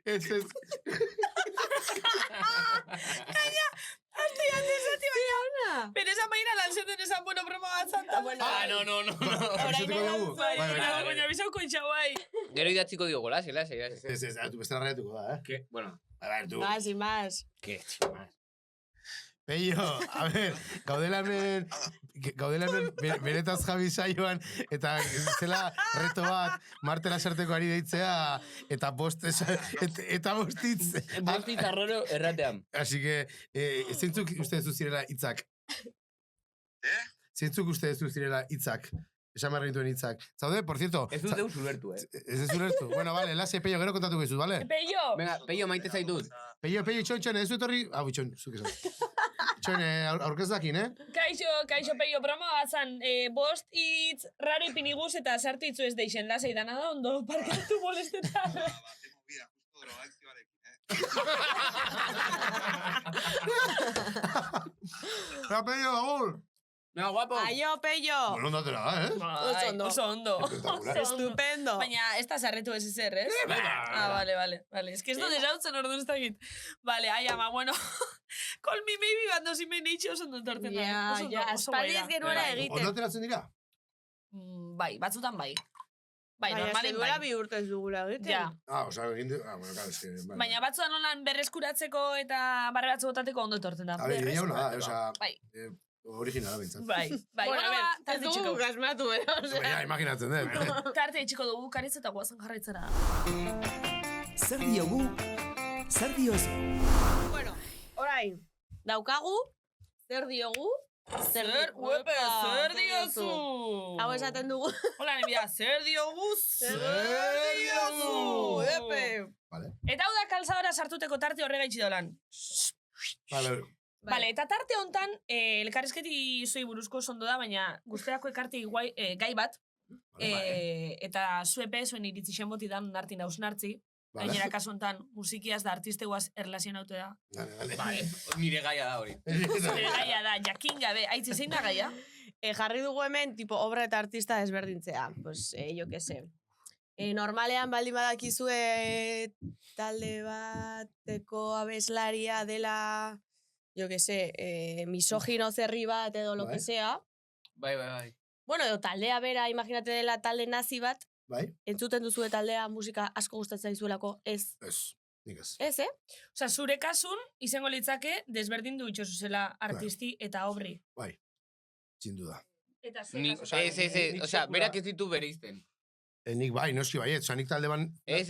Ez. Pero esa maina lan zeten esan bueno broma bat zanta. No. Orain dugu. baina bizauko itxau bai. Gero idatziko dio gola, zela. Ez, tu beste narratuko da, Bueno. A ver, tu. Más y más. ¿Qué? Sin más. Peio, a ver, gaudela hemen beretaz Javi saioan, eta zela reto bat, Martela sarteko ari deitzea, eta bostitz. Bostitz arroro erratean. Así que, zeintzuk uste ez zirela hitzak? Zeintzuk uste ez zirela hitzak? Esan behar gintuen hitzak. Zaude, por cierto... Ez dut deus ulertu, Ez dut ulertu. Bueno, vale, lase, Peio, gero kontatu gizut, vale? Peio! Venga, Peio maite zaitut. Peio, txon, ez dut horri... Txon, zuk esan. Txon, aurkezdakin, Kaixo, Peio, broma bat zan, bost hitz raro ipiniguz eta sartu itzu ez deixen, lasei dana da ondo, parkatu molestetan. Peio, agur! Venga, guapo. Aio, Peio. Bueno, ondatela da, Oso ondo. Espectacular. Estupendo. Baina, ez da sarretu ez ezer, ez? Vale. Es que ez dut esautzen orduan ez dakit. Vale, ai ama, bueno. Call me maybe bat nozi mei neitxe oso ondo entorten da. Ja, espaldiz genuela egiten. Ondo ateratzen dira? Bai, batzutan bai. Bai, Baina, normalen duela bai. bi urte ez dugula egiten. Ja. Osa, bueno, claro, es que... Baina batzutan holan berreskuratzeko eta barre batzu botateko ondo etorten da. A ver, ideia hona da, osa... Bai. Originala bintzat. Bai. Bueno, a ver, ez tarte dugu txiko. gasmatu, Ja, imaginatzen dut. Tarte txiko dugu, karitz eta guazen jarraitzera. Zer diogu? Zer diozu? Bueno, orain, daukagu, zer diogu? Zer diozu? Hau esaten dugu. Hola, nebia, zer diogu? Epe! Vale. Eta hau da kalzadora sartuteko tarte horregaitzi dolan. Vale, eta tarte hontan, elkarrizketi zoi buruzko ondo da, baina guzteako ekarti gai bat, eta zuepe, zuen iritzi xenboti dan nartin hausnartzi, gainera kasu hontan, musikiaz da artisteuaz erlazionaute da. Vale, nire gaia da hori. Nire gaia da, jakin gabe, aitzi zein da gaia? Jarri dugu hemen, tipo, obra eta artista desberdintzea. Pues, jo que se. Normalean baldin badakizue talde bateko abeslaria dela... jo que sé, misogino zerri bat edo lo que sea. Bai. Bueno, edo taldea bera, imaginate dela talde nazi bat, entzuten duzue taldea musika asko gustatzen zaizuelako, ez. Nik ez. Ez, Osa, zure kasun, izango litzake, desberdindu itxosu zela artisti eta obri. Bai, sin duda. Eta zure kasun. Ez, osea, berak ez ditu bereizten. Nik bai, noski bai, nik talde ban... Ez,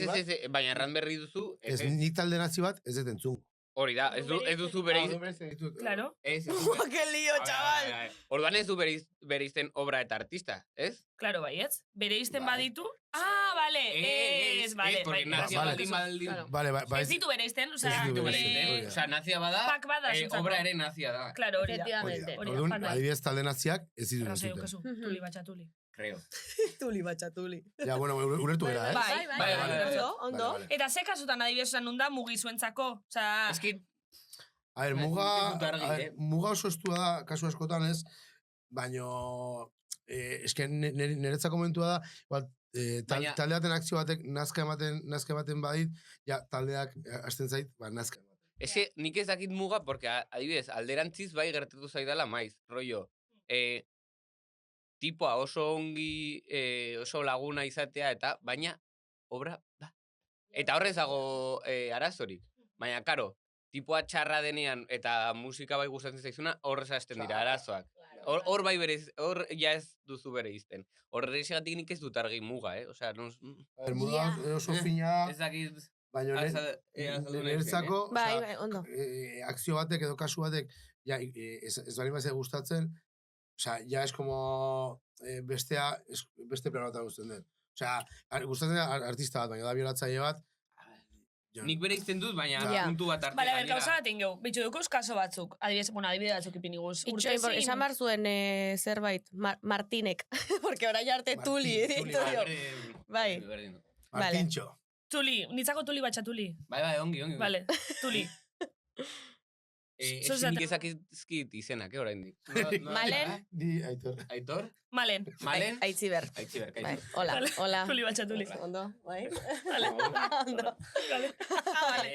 baina erran berri duzu. Ez, nik talde nazi bat, ez dut entzun. Hori da, ez duzu bereizten. Claro. Que lío, chaval. Orduan ez du bereizten obra eta artista, ez? Claro, bai, ez? Bereizten baditu. Ah, vale, ez, vale. Porque nazia baldin. Vale, bai. Ez ditu bereizten, osea, nazia bada, obra ere nazia da. Claro, hori da. Orduan, adibidez talde naziak ez ditu entzuten. Tuli batxatuli. Creo. Tuli batxatuli. Ja, bueno, ulertu gara, Bai. Ondo. Eta ze kasutan adibidez da mugizuentzako. Osea... A ver, muga oso estua da, kasu askotan ez, baino, eske niretzako momentua da, igual, talde baten akzio batek nazka ematen badit, ja, taldeak hasten zait, nazka ematen. Eske, nik ez dakit muga, porque adibidez, alderantziz bai gertatu zaidala maiz, rollo, tipoa oso ongi, oso laguna izatea, eta baina, obra, da. Eta horrez dago arazorik. Baina, karo, tipoa txarra denean eta musika bai gustatzen zaizuna, horrez hasten dira arazoak. Hor bai berez, hor ja ez duzu bereizten. Horregatik nik ez dut argi muga, Osea, muga oso fina, ez dakit... baina niretzako, ondo. akzio batek edo kasu batek, ja, ez bali mazia gustatzen, osea, ja es como beste plano bat gustatzen den. Osea, gustatzen artista bat, baina da biolatzaile bat, Nik bere izten dut, baina puntu bat arte Bale, a ber, gauza bat ingeu. Bitxu dukuz kaso batzuk. Adibide batzuk ipiniguz. Esan bar zuen zerbait, Martinek. Porque orain arte Tuli. Bai. Martintxo. Tuli, nitzako Tuli batxa Tuli. Bai, ongi. Bale, Tuli. Nik ezakizkit izenak, orain dik. Malen? Di Aitor. Aitor? Malen. Aitziber. Kaixo. Hola. Tuli batxa Tuli. Ondo, bai? Ondo. Vale.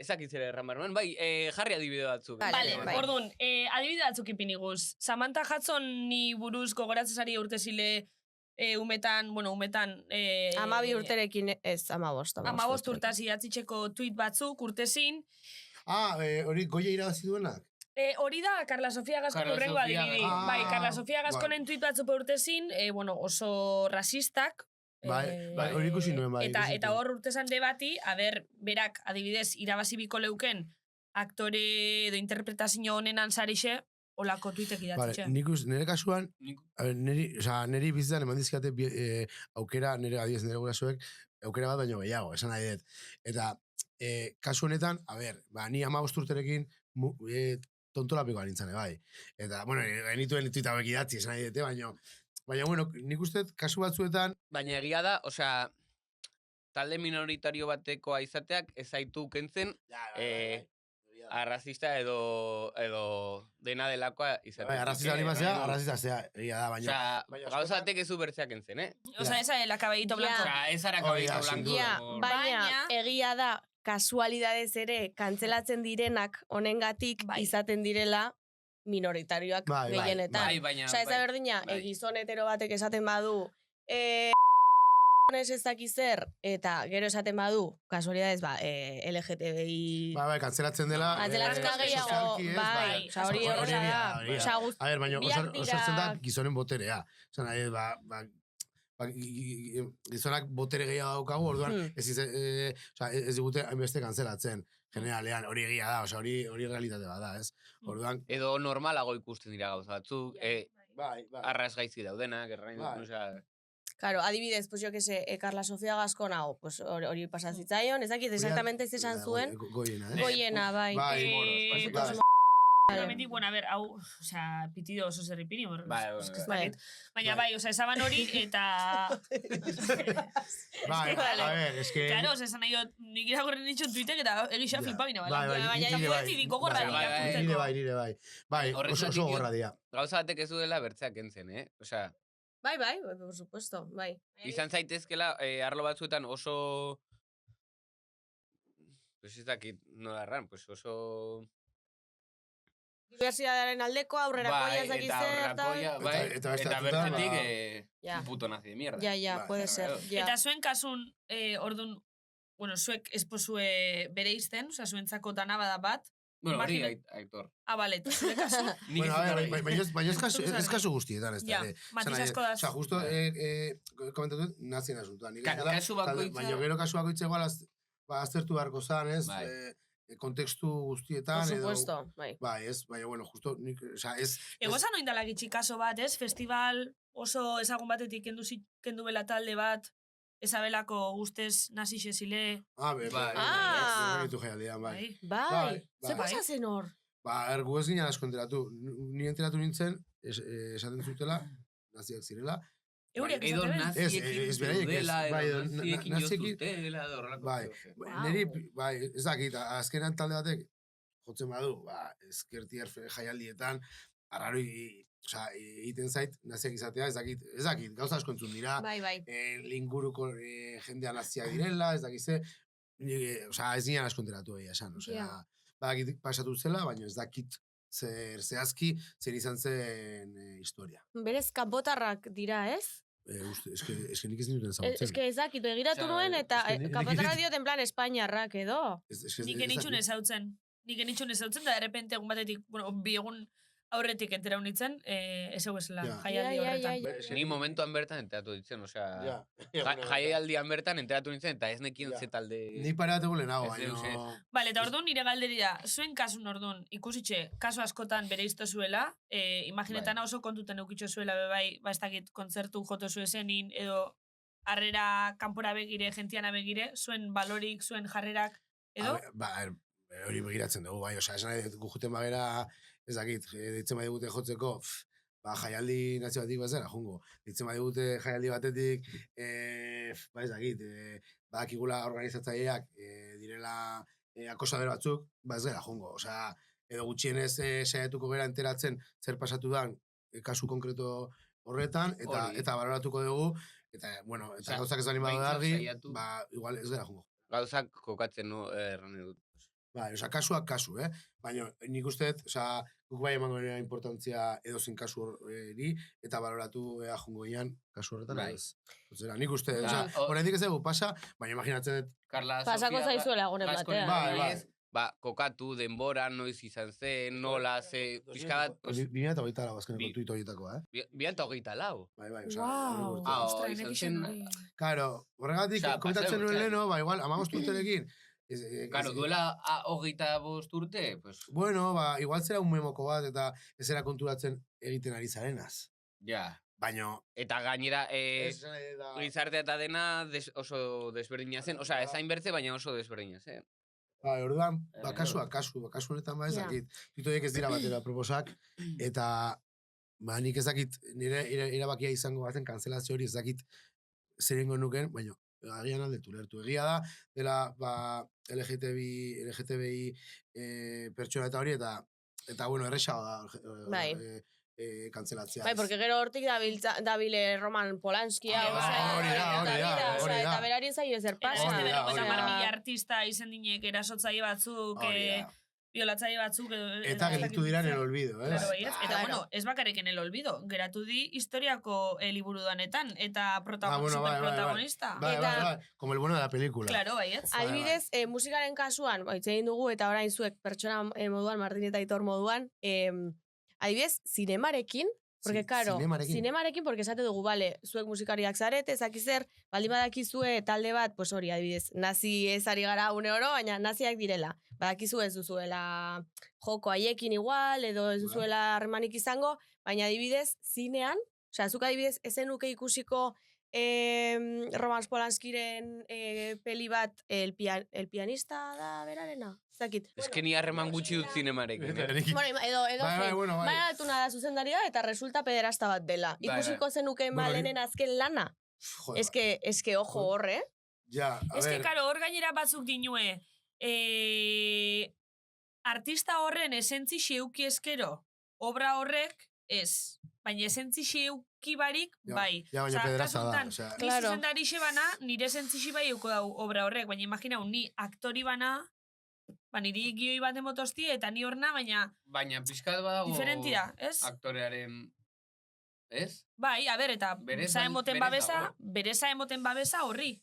Ezakitzera erran bai, jarri adibide batzuk. Vale, orduan, adibide batzuk ipiniguz. Samantha Hudson ni buruz gogoratzezari urtezile umetan... 12 urterekin ez, 15. 15 urtaz idatzitxeko tuit batzuk urtezin. Hori goia irabazi duenak? Hori da, Carla Sofia Gascon urrengo adibidi. Bai, Carla Sofia Gasconen tuit batzuk urtezin, oso rasistak. Bai, hori ikusi nuen, bai. Eta hor urtezan debati, berak adibidez irabazi biko leuken aktore edo interpretazio honenan sarixe, olako tuitek idatzitxe. Nire kasuan, niri bizitzan eman dizkiate aukera, nire gurasoek, aukera bat baino gehiago, esan nahi dut. Eta kasu honetan, ni 15 urterekin tontolapikoa nintzen, bai. Eta, genituen tuita hauek idatzi, esan nahi dut, baina, nik uste, kasu batzuetan... Baina egia da, osea, talde minoritario batekoa izateak ez zaitu kentzen arrazista edo dena delakoa izateak. Arrazista hori mazea, arrazista zea, egia da, baina... Osea, gauzatek ez du bertzeak entzen, Osea, esa el acabellito blanco. Osea, ez ara acabellito blanco. Baina, egia da, kasualidadez ere, kantzelatzen direnak honengatik izaten direla minoritarioak gehienetan. Osea, ez da berdina, gizon hetero batek esaten badu, ez dakiz zer, eta gero esaten badu, kasualidadez, LGTBI... Kantzelatzen dela... Kantzelatzen gehiago, bai, hori horrela da. A ber, baina, osatzen da gizonen boterea. Zena, gizonak botere gehiago daukagu, orduan, ez digute hainbeste kantzelatzen. Generalean, hori egia da, hori realitate bat da, ez? Orduan... Edo normalago ikusten dira gauza batzuk, arras gaizki daudenak, Claro, adibidez, pues yo que sé, Carla Sofia Gascon hau, pues hori pasazitzaion, ez dakit exactamente ez esan zuen. Goiena, bai. Bueno, a ver, hau, o sea, pitido oso zerripini, baina bai, o sea, esaban hori, eta... Bai, a ver, es que... Claro, o sea, esan nahi dut, nik irakorren nitxon tuitek, eta egisa flipabina, baina nire bai. Nire bai. Bai, oso gorra dia. Gauza batek ez du dela bertzeak entzen, Osea... Bai, por supuesto, bai. Izan zaitezkela, arlo batzuetan oso... Pues ez dakit, nola erran, pues oso... Diversidadaren aldeko, aurrerakoia ez dakit zer, eta bertzetik puto nazi de mierda. Ja, puede ser. Eta zuen kasun, orduan, zuek esposue bere izten, oza, zuentzako danabada bat, bueno, hori, Aitor. Bale, eta zure kasu. Bueno, a ver, baina ez kasu guztietan, ez da. Ja, matiz asko da. Osa, justo, komentatu, nazien asuntuan. Kasu bakoitza... Baina gero kasu bakoitza igual aztertu beharko zan, ez? Kontekstu guztietan. Por supuesto, bai. Bai, ez, baina, bueno, justo, osa, ez... Egozan oindala gitxi kaso bat, ez? Festival oso ezagun batetik kendu bela talde bat, ezabelako guztez nazixe zile. Bai. Ze pasa zen hor? Gu ez ginen asko enteratu. Ni enteratu nintzen, esaten zutela, naziak zirela. Edo naziekin zutela, edo naziekin jozutela, edo horrelako. Neri, ez dakit, azkenan talde batek, jotzen badu, ezkertier jaialdietan, arraro egiten zait, naziak izatea, ez dakit, gauza asko entzun dira, linguruko jendea naziak direla, ez dakit ze, ez ginen asko enteratu egia esan, badakit pasatu zela, baina ez dakit zer zehazki, zer izan zen historia. Berez, kanpotarrak dira, ez? Ez que nik ez nintuen zagutzen. Ez que ez dakit, egiratu nuen, eta kanpotarrak dioten plan Espainiarrak edo. Nik enitxun ez hautzen, da derrepente egun batetik, bi egun aurretik entera unitzen, ez eguzela jaialdi horretan. Ni momentuan bertan enteratu ditzen, osea, jaialdian bertan enteratu nintzen, eta ez nekien zetalde... Ni pareatu gulenago, baina... Bale, eta orduan nire galderira, zuen kasun orduan, ikusitxe, kasu askotan bere izto zuela, imaginetan oso kontuten eukitxo zuela, bai, ez dakit kontzertu joto zu esenin, edo harrera kanpora begire, gentiana begire, zuen balorik, zuen jarrerak, edo? Hori begiratzen dugu, bai, osea, esan nahi gujuten bagera, ez dakit, ditzen bai digute jotzeko, jaialdi nazioatik bazera, jungo. Ditzen bai digute jaialdi batetik, ez dakit, badakigula organizatzaileak direla akosadero batzuk, ez gara, jungo. Osea, edo gutxienez saiatuko gara enteratzen zer pasatu dan kasu konkreto horretan, eta baloratuko dugu, eta, bueno, eta gauzak ez bali badu argi, igual ez gara, jungo. Gauzak kokatzen erran dut. Bai, osea, kasuak kasu, Baina nik uste, osea, guk bai emango nire importantzia edozin kasu hori, eta baloratu jungo ian kasu horretan. Bai. Osea, nik uste, osea, horretik ez dugu pasa, baina imaginatzen dut... Pasako zaizuela egunen batean. Bai. Kokatu, denbora, noiz izan zen, nola, ze... Pizka bat... 2008 lau, azkeneko tuit horietako, 2008 lau? Bai, osea... Wow, izan zen... Karo, horregatik, komentatzen nuen leheno, igual, 15 urterekin, Claro, duela 25 urte, pues... Bueno, igual zera un memoko bat, eta ez era konturatzen egiten ari zarenaz. Ja. Baina... Eta gainera, gizartea eta dena oso desberdina zen. Osea, ez hainbertze, baina oso desberdina zen. Orduan, kasu honetan ez dakit. Tutoiek ez dira batera proposak, eta nik ez dakit, nire irabakia izango baten kanzelazio hori ez dakit zerengo nuken, baina agian aldetu lertu. Egia da, dela LGTBI pertsona eta hori, eta bueno, errexago da kantzelatzea. Bai, porque gero hortik dabile Roman Polanskia, eta berari zaio ezer pasa. Mila artista izen dinek erasotzaile batzuk, violatzaile batzuk. Eta gelditu dira en el olvido, Eta, bueno, ez bakarrik en el olvido. Geratu di historiako liburu danetan, eta superprotagonista. Bai, como el bueno de la película. Claro, baietz. Adibidez, musikaren kasuan, itzein dugu, eta orain zuek pertsona moduan, Martin eta Aitor moduan, adibidez, zinemarekin, porque, claro, zinemarekin, porque esate dugu, vale, zuek musikariak zarete, ezakizer, baldin badakizue talde bat, pues hori, adibidez, nazi ez ari gara une oro, baina naziak direla. Badakizu ez duzuela joko haiekin igual, edo ez duzuela harremanik izango, baina adibidez, zinean, osea, zuk adibidez, ezen nuke ikusiko Roman Polanskiren peli bat, el pianista da berarena? Zakit. Ez que ni harreman gutxi dut zinemarekin. Bueno, baina altuna da zuzendaria eta resulta pederasta bat dela. Ikusiko zenuke malenen azken lana. Ez que ojo horre, Ja, a ver. Ez que, karo, hor gainera batzuk dinue, artista horren esentzi xeuki eskero, obra horrek, ez. Baina esentzi xeuki barik, bai. Ja, baina pederasta da. Ni zuzendari bana, nire esentzi bai euko dau obra horrek, baina imaginau, ni aktori bana, niri gioi bat emotosti, eta ni horna, baina pizkat badago... Diferentia, ez? Aktorearen... Ez? Bai, a ber, eta bereza emoten babesa horri.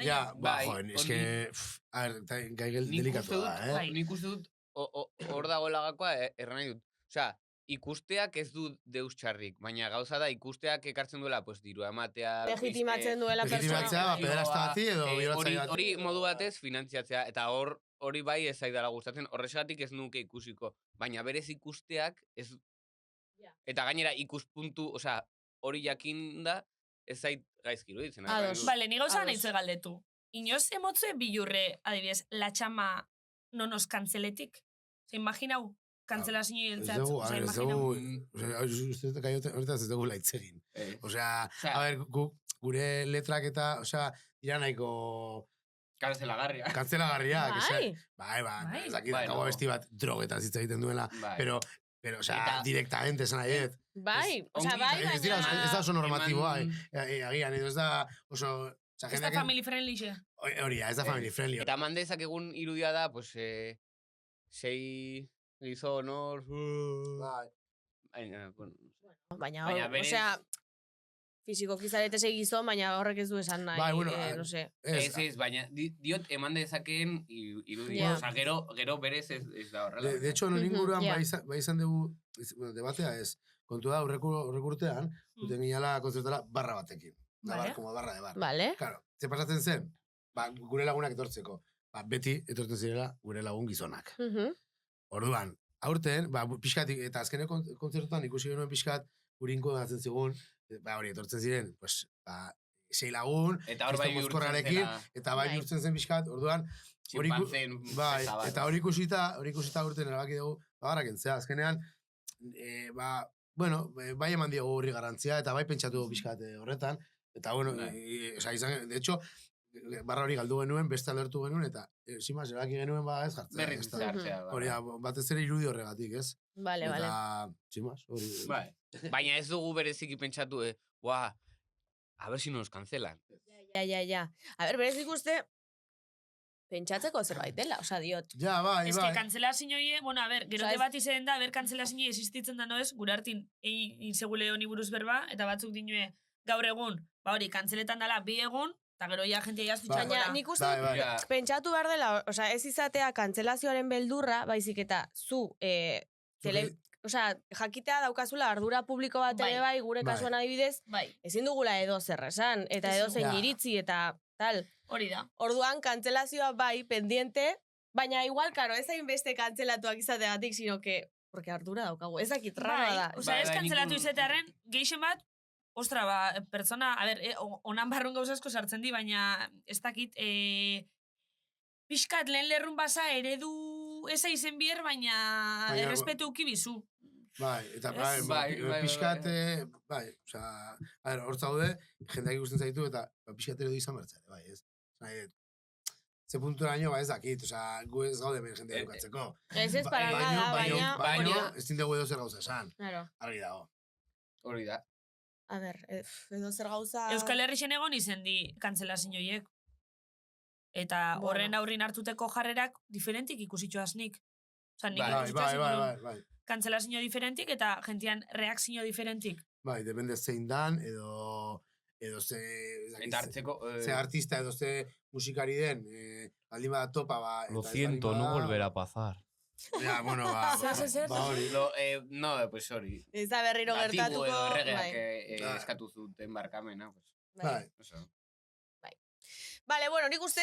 Ja, joen, eske... A ver, gai delikatu da, Nik uste dut, hor dagoela gakoa, erran nahi dut. Osea, ikusteak ez du deus txarrik, baina gauza da ikusteak ekartzen duela, pues, dirua ematea... Legitimatzen duela persona. Legitimatzea, pederasta bati edo biolatzaile bati. Hori modu batez finantziatzea, eta hori bai ez zaidala gustatzen, horrexegatik ez nuke ikusiko, baina berez ikusteak ez... Eta gainera ikuspuntu, osea, hori jakin da, ez zait gaizki iruditzen. Bale, ni gauza nahi galdetu. Inoz emotzue bilurre, adibidez, la txama nonos kantzeletik? Se imaginau? Kantzela zinio hiltzat. Ez dugu, horretaz ez dugu laitzegin. Osea, a ver, gure letrak eta, osea, dira nahiko... Kantzelagarriak. Bai, ez dakit, dago besti bat drogetan zitza egiten duela, pero, osea, directamente, esan nahiet. Bai, osea, bai, baina... Ez da oso normatiboa, agian, ez da oso... Ez da family friendly, xe. Hori, ez da family friendly. Eta mandezak egun irudia da, pues, 6 gizon hor... Baina, osea, fizikoki zarete gizon, baina horrek ez du esan nahi, no sé. Ez, baina, diot, eman dezakeen irudia. Osa, gero berez ez da horrela. De hecho, non inguruan bai izan dugu, debatea ez, kontu da, horrekurtean, duten ginala konzertara barra batekin. Como barra de bar. Vale. Claro, ze pasatzen zen, gure lagunak etortzeko. Beti etortzen zirela gure lagun gizonak. Orduan, aurten, pixkat, eta azkeneko kontzertutan ikusi genuen pixkat, gure inko datzen zigun, hori etortzen ziren, pues, sei lagun, Eta hor bai bihurtzen zena. eta bai bihurtzen zen pixkat, orduan, eta hori ikusita urten erabaki dugu, bagarrak entzea, azkenean, bai eman diogu horri garantzia, eta bai pentsatu dugu pixkat horretan, eta bueno, izan, de hecho, barra hori galdu genuen, beste alertu genuen, eta simaz, erabaki genuen ez jartzea. Berriz jartzea. Hori, batez ere irudi horregatik, ez? Vale. Eta, simaz, hori. Baina ez dugu bereziki pentsatu, a ver si nos cancelan. Ja. A ber, berezik uste, pentsatzeko zerbait dela, osa diot. Ja, bai. Ez que kanzelazio hie, bueno, a ber, gero debat izen da, a ber, kanzelazio existitzen da noez, gure hartin, insegule honi buruz berba, eta batzuk dinue gaur egun, hori, kantzeletan dala, 2 egun, eta gero ja jentia jaztu txakola. Baina nik uste pentsatu behar dela, osa, ez izatea kantzelazioaren beldurra, baizik eta zu, jakitea daukazula ardura publiko bat ere bai, gure kasuan adibidez, ezin dugula edo zer esan, eta edo zein iritzi, eta tal. Hori da. Orduan, kantzelazioa bai, pendiente, baina igual, karo, ez hain beste kantzelatuak izategatik, sino que, porque ardura daukagu, ez dakit rara da. Osa, ez kantzelatu izatearen, geixen bat, ostra, pertsona, a ber, onan barrun gauzasko sartzen di, baina ez dakit, pixkat lehen lerrun basa eredu eza izen bier, baina errespetu ukibizu. Bai, eta pixkat, oza, hor zaude, jendeak ikusten zaitu, eta pixkat eredu izan bertzen, bai, ez? Ze punturaino, ez dakit, oza, gu ez gaude hemen jendea edukatzeko. Ez para nada, baina, ez tindegu edo zer gauza esan. Argi dago. Hori da. A ber, edo zer gauza... Euskal Herrixen egon izen di kantzelazinioiek. Eta horren aurrin hartuteko jarrerak diferentik ikusitxoaz nik. Osa, nik ikusitxoaz kantzelazinio diferentik eta gentian reakzio diferentik. Bai, depende zein dan, edo ze artista, edo ze musikari den, aldin bada topa, Lo siento, no volverá a pasar. Ja, bueno, hori. No, pues hori. Ez da berriro gertatuko. Natibo edo erregeak eskatu zuten barkamena. Bai. Vale, bueno, nik uste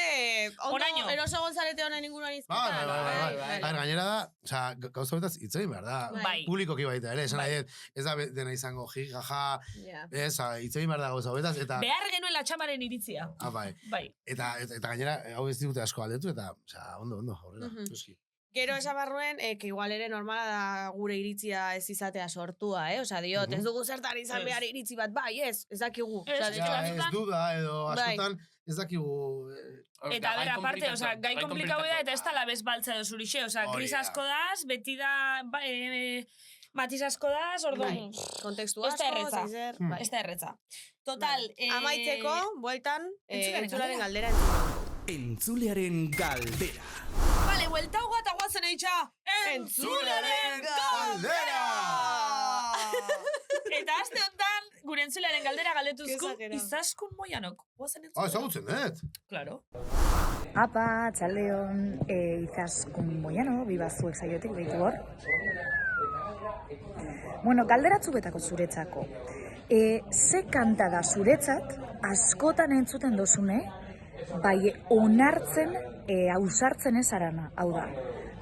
ondo eroso gonzalete honen inguruan izketan. Bai. Gainera da, oza, gauza betaz hitz egin behar da. Bai. Publikoki baita, ere, esan nahi, ez da dena izango jaja, ez, hitz egin behar da gauza betaz, eta... Behar genuen latxamaren iritzia. Bai. Eta gainera, hau ez digute asko aldetu, eta, ondo, horrela, eski. Gero esan barruen, que igual ere normala da gure iritzia ez izatea sortua, Osa, diot, ez dugu zertan izan behar iritzi bat, bai, ez dakigu. Ez duda, edo askotan, ez dakigu... Eta bera, aparte, osa, gai komplikau da, eta ez tala bez baltza edo zurixe, osa, gris asko daz, beti da, matiz asko daz, orduan... Kontekstu asko, ez da erretza. Total, amaitzeko, bueltan, entzularen galdera. Entzulearen galdera. Vale, buelta hau gata guazen eitxa. Entzularen galdera! Eta azte honetan, gure entzulearen galdera galdetuzku, Izaskun Moianok. Ezagutzen, Claro. Apa, txaldeon, Izaskun Moiano, bibazuek saiotik behitu hor. Bueno, galderatzu betako zuretzako. Ze kanta da zuretzat, askotan entzuten dozune, bai onartzen, ausartzen ez arana, hau da.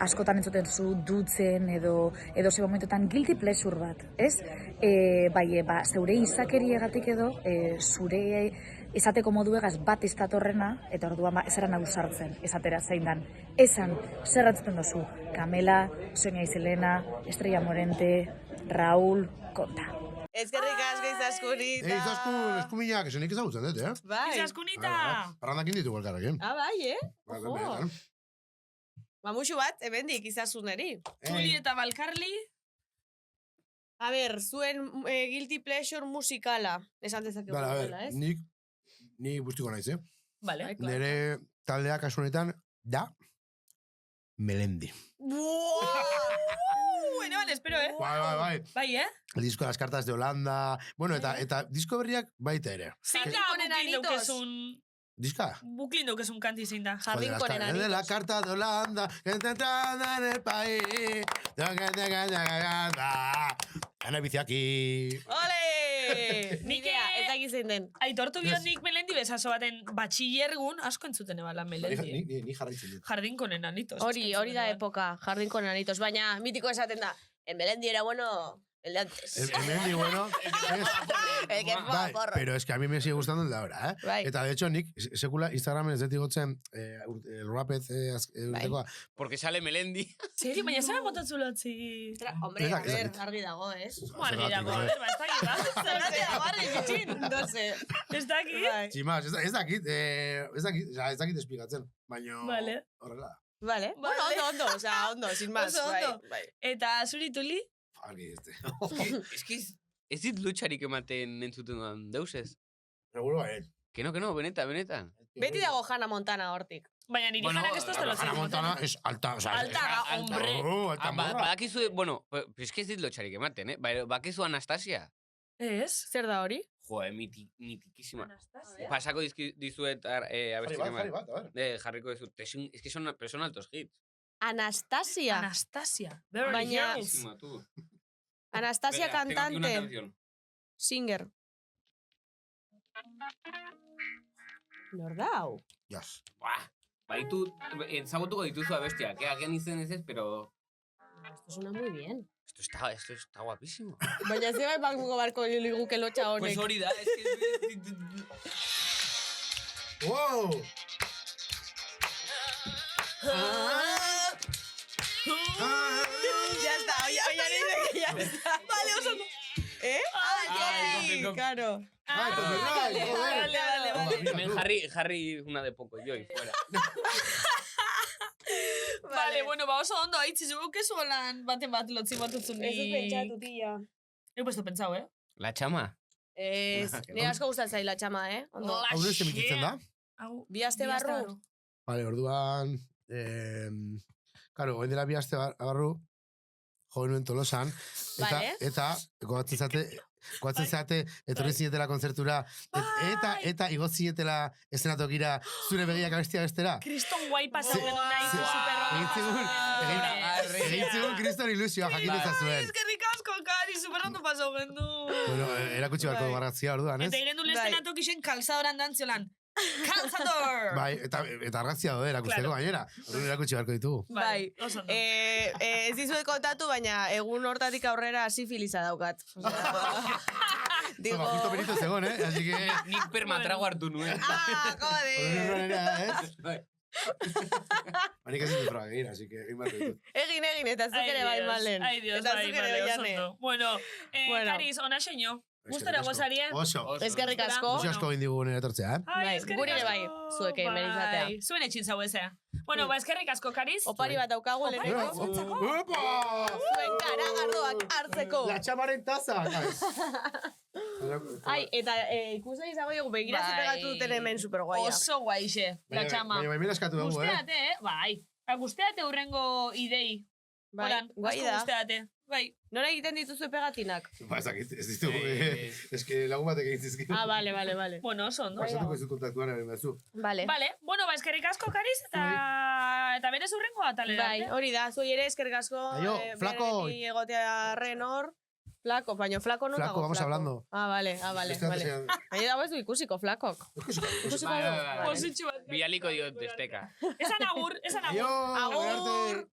Askotan entzuten zu dutzen edo ze momentotan guilty pleasure bat, ez? Zeure izakeriagatik edo, zure esateko moduegaz bat ez datorrena, eta orduan ez aran ausartzen, esatera zein dan. Esan, zer entzuten dozu? Kamela, Sonia Iselena, Estrella Morente, Raúl, konta. Ezkerrik asko Izaskunita. Izaskun eskuminak, esenik ezagutzen dut, Bai. Izaskunita! Parrandakin ditugu elkarrekin. Bai, Ojo. Mamuxu bat, hemendik Izaskuneri. Tuli eta Balkarli. A ber, zuen guilty pleasure musikala. Esan dezakegu dela, ez? Nik bustiko naiz, Vale. Nere taldea kasuanetan da Melendi. Eneban, espero, Bai. Bai, El disco de las cartas de Holanda. Bueno, eta disko berriak baita ere. Zein da Buklin daukezun... ¿Diska? Buklin daukezun kanti zein da. Jardín con enanitos. De la carta de Holanda, que entrada en el país. Ana biziaki. Ole! Nidea, ez dakit zein den. Aitortu bion nik Melendi bezazo baten batxillergun asko entzuten ebala Melendi. Ni jarraitzen dut. Jardín con enanitos. Hori da epoka, Jardín con enanitos. Baina mitiko esaten da, en Melendi era bueno, El de antes. El Melendi, bueno, El que fuma bai, porro. pero es que a mí me sigue gustando el de ahora, Bai. Eta, de hecho, nik, sekula Instagramen ez detik gotzen, el rapez urtekoa. Porque sale Melendi. Serio, baina zara botatzu lotzi. Hombre, Ez a dakit, ez ver, dakit. argi dago, ez? Argi dago, ez dakit, ba? Zergatik dago, argi gutxin. No sé. Ez dakit? Bai. Tximas, ez dakit esplikatzen, baina Vale. horrela da. Vale. Bueno, ondo, o sea, ondo, sin más. Oso ondo. Bai. Eta zuri tuli? Argi este. Es que ez dit lutxarik ematen entzuten duan deusez. Seguro bai. Que no, benetan. Beti dago Hannah Montana hortik. Baina niri janak ez tozte lotzen. Hannah Montana es alta, o sea, Alta, hombre. Alta morra. Badakizu, bueno, es que ez dit lotxarik ematen, Bakizu Anastasia. Ez? Zer da hori? Joe, mitikísima. Pasako dizuet abestik Jarri bat, a ver. jarriko dizut. Es que son altos hits. Anastasia. Anastasia. Beverly Baina- Hills. Mitísima, tú. Anastasia Espera, tengo aquí una cantante. canción. Singer. Nor da hau? Jas. Buah, baitu, ezagutuko dituzu abestiak, agian izen ez, pero... Esto suena muy bien. Esto está guapísimo. Baina ze bai bango barko liguke lotxa honek. Pues hori da, es que... Wow! Ya está, oia dice que ya está. Vale, oso. ¿Eh? Ay, Ay, claro. Ah, Vale, vale. Hemen jarri una de poco, yo y fuera. Vale, bueno, ba oso ondo, haitzi zugu kesu holan baten bat lotzi batuzun ni... Ez dut pentsatu, tia. He puesto pensau, eh? La chama. Ni asko gustatzen zaila txama, Ondo. Hau neste mititzen da? Hau, Bi aste barru. Vale, orduan... Claro, oin dela bi aste barru, jo nuen Tolosan, Vale. eta goatzen zate, etorri zinetela kontzertura, eta igo zinetela eszenatokira zure begiak abestia bestera. Kriston guai pasau Sí, genuen nahi sí. superrondo. Egin zigun kriston ilusioa jakinetza zuen. Eskerrik asko, Kari, superrondo pasau gendu. Bueno, erakutsi barko Bai. barratzia orduan, ez? Eta iren duen eszenatokixen kalzadoran dantziolan. Calzador! Bai, eta argazkia dode erakusteko Claro. gainera. Orduan erakutsi barko ditugu. Bai. Oso ondo. Ez dizuet kontatu, baina egun hortatik aurrera sifiliza daukat. Digo... Ba, justo benito zegoen, Así que... Nik permatrago hartu nuen. Ah, joder! Orduan Banik ez ditut frogak egin, así que egin barko ditut. Egin, eta zuk ere bai malen. Ai, Dios, Eta bai, zuk ere vale, oso oiane. ondo. Bueno, Bueno. Kariz, ona xeño. Gustora Eskerrik asko. gozarien. Oso. Eskerrik asko. Mucho asko egin digu nire etortzea, Ai, Bai, eskerrik guri ere asko. bai, zuek hemen izatea. Bai, zuen etxin zau ezea. Bueno, ba, eskerrik asko, Kariz. Opari bat daukagu Opari lehenengo. bat? ¡Opa! Zuen karagardoak hartzeko. La txamaren taza! Ai, eta ikusten izango dugu begira Bai. pegatu duten hemen superguaia. Oso guaixe, la txama. Baina baimena eskatu dugu, Guzteate, Bai. Guzteate hurrengo idei. Bai, Horan, guai asko da. guzteate. Bai. Nola egiten dituzu pegatinak? Ba, ez ditugu. Ez que lagun batek egin zizkidu. Ah, vale. Bueno, oso ondo. Pasatuko ez dut kontaktuan egin bezu. Vale. Vale, bueno, ba, eskerrik asko, Kariz, eta berez hurrengo atalera. Bai, hori da, zuei ere eskerrik asko. Aio, Flako. Bereni egotea hor. Flako, baina Flako non Flako, dago vamos hablando. Ah, vale. Baina dago ez du ikusiko, Flakok. Ikusiko du. Positxu bat. Bialiko diot desteka. Esan agur. Aio, Agur. arte.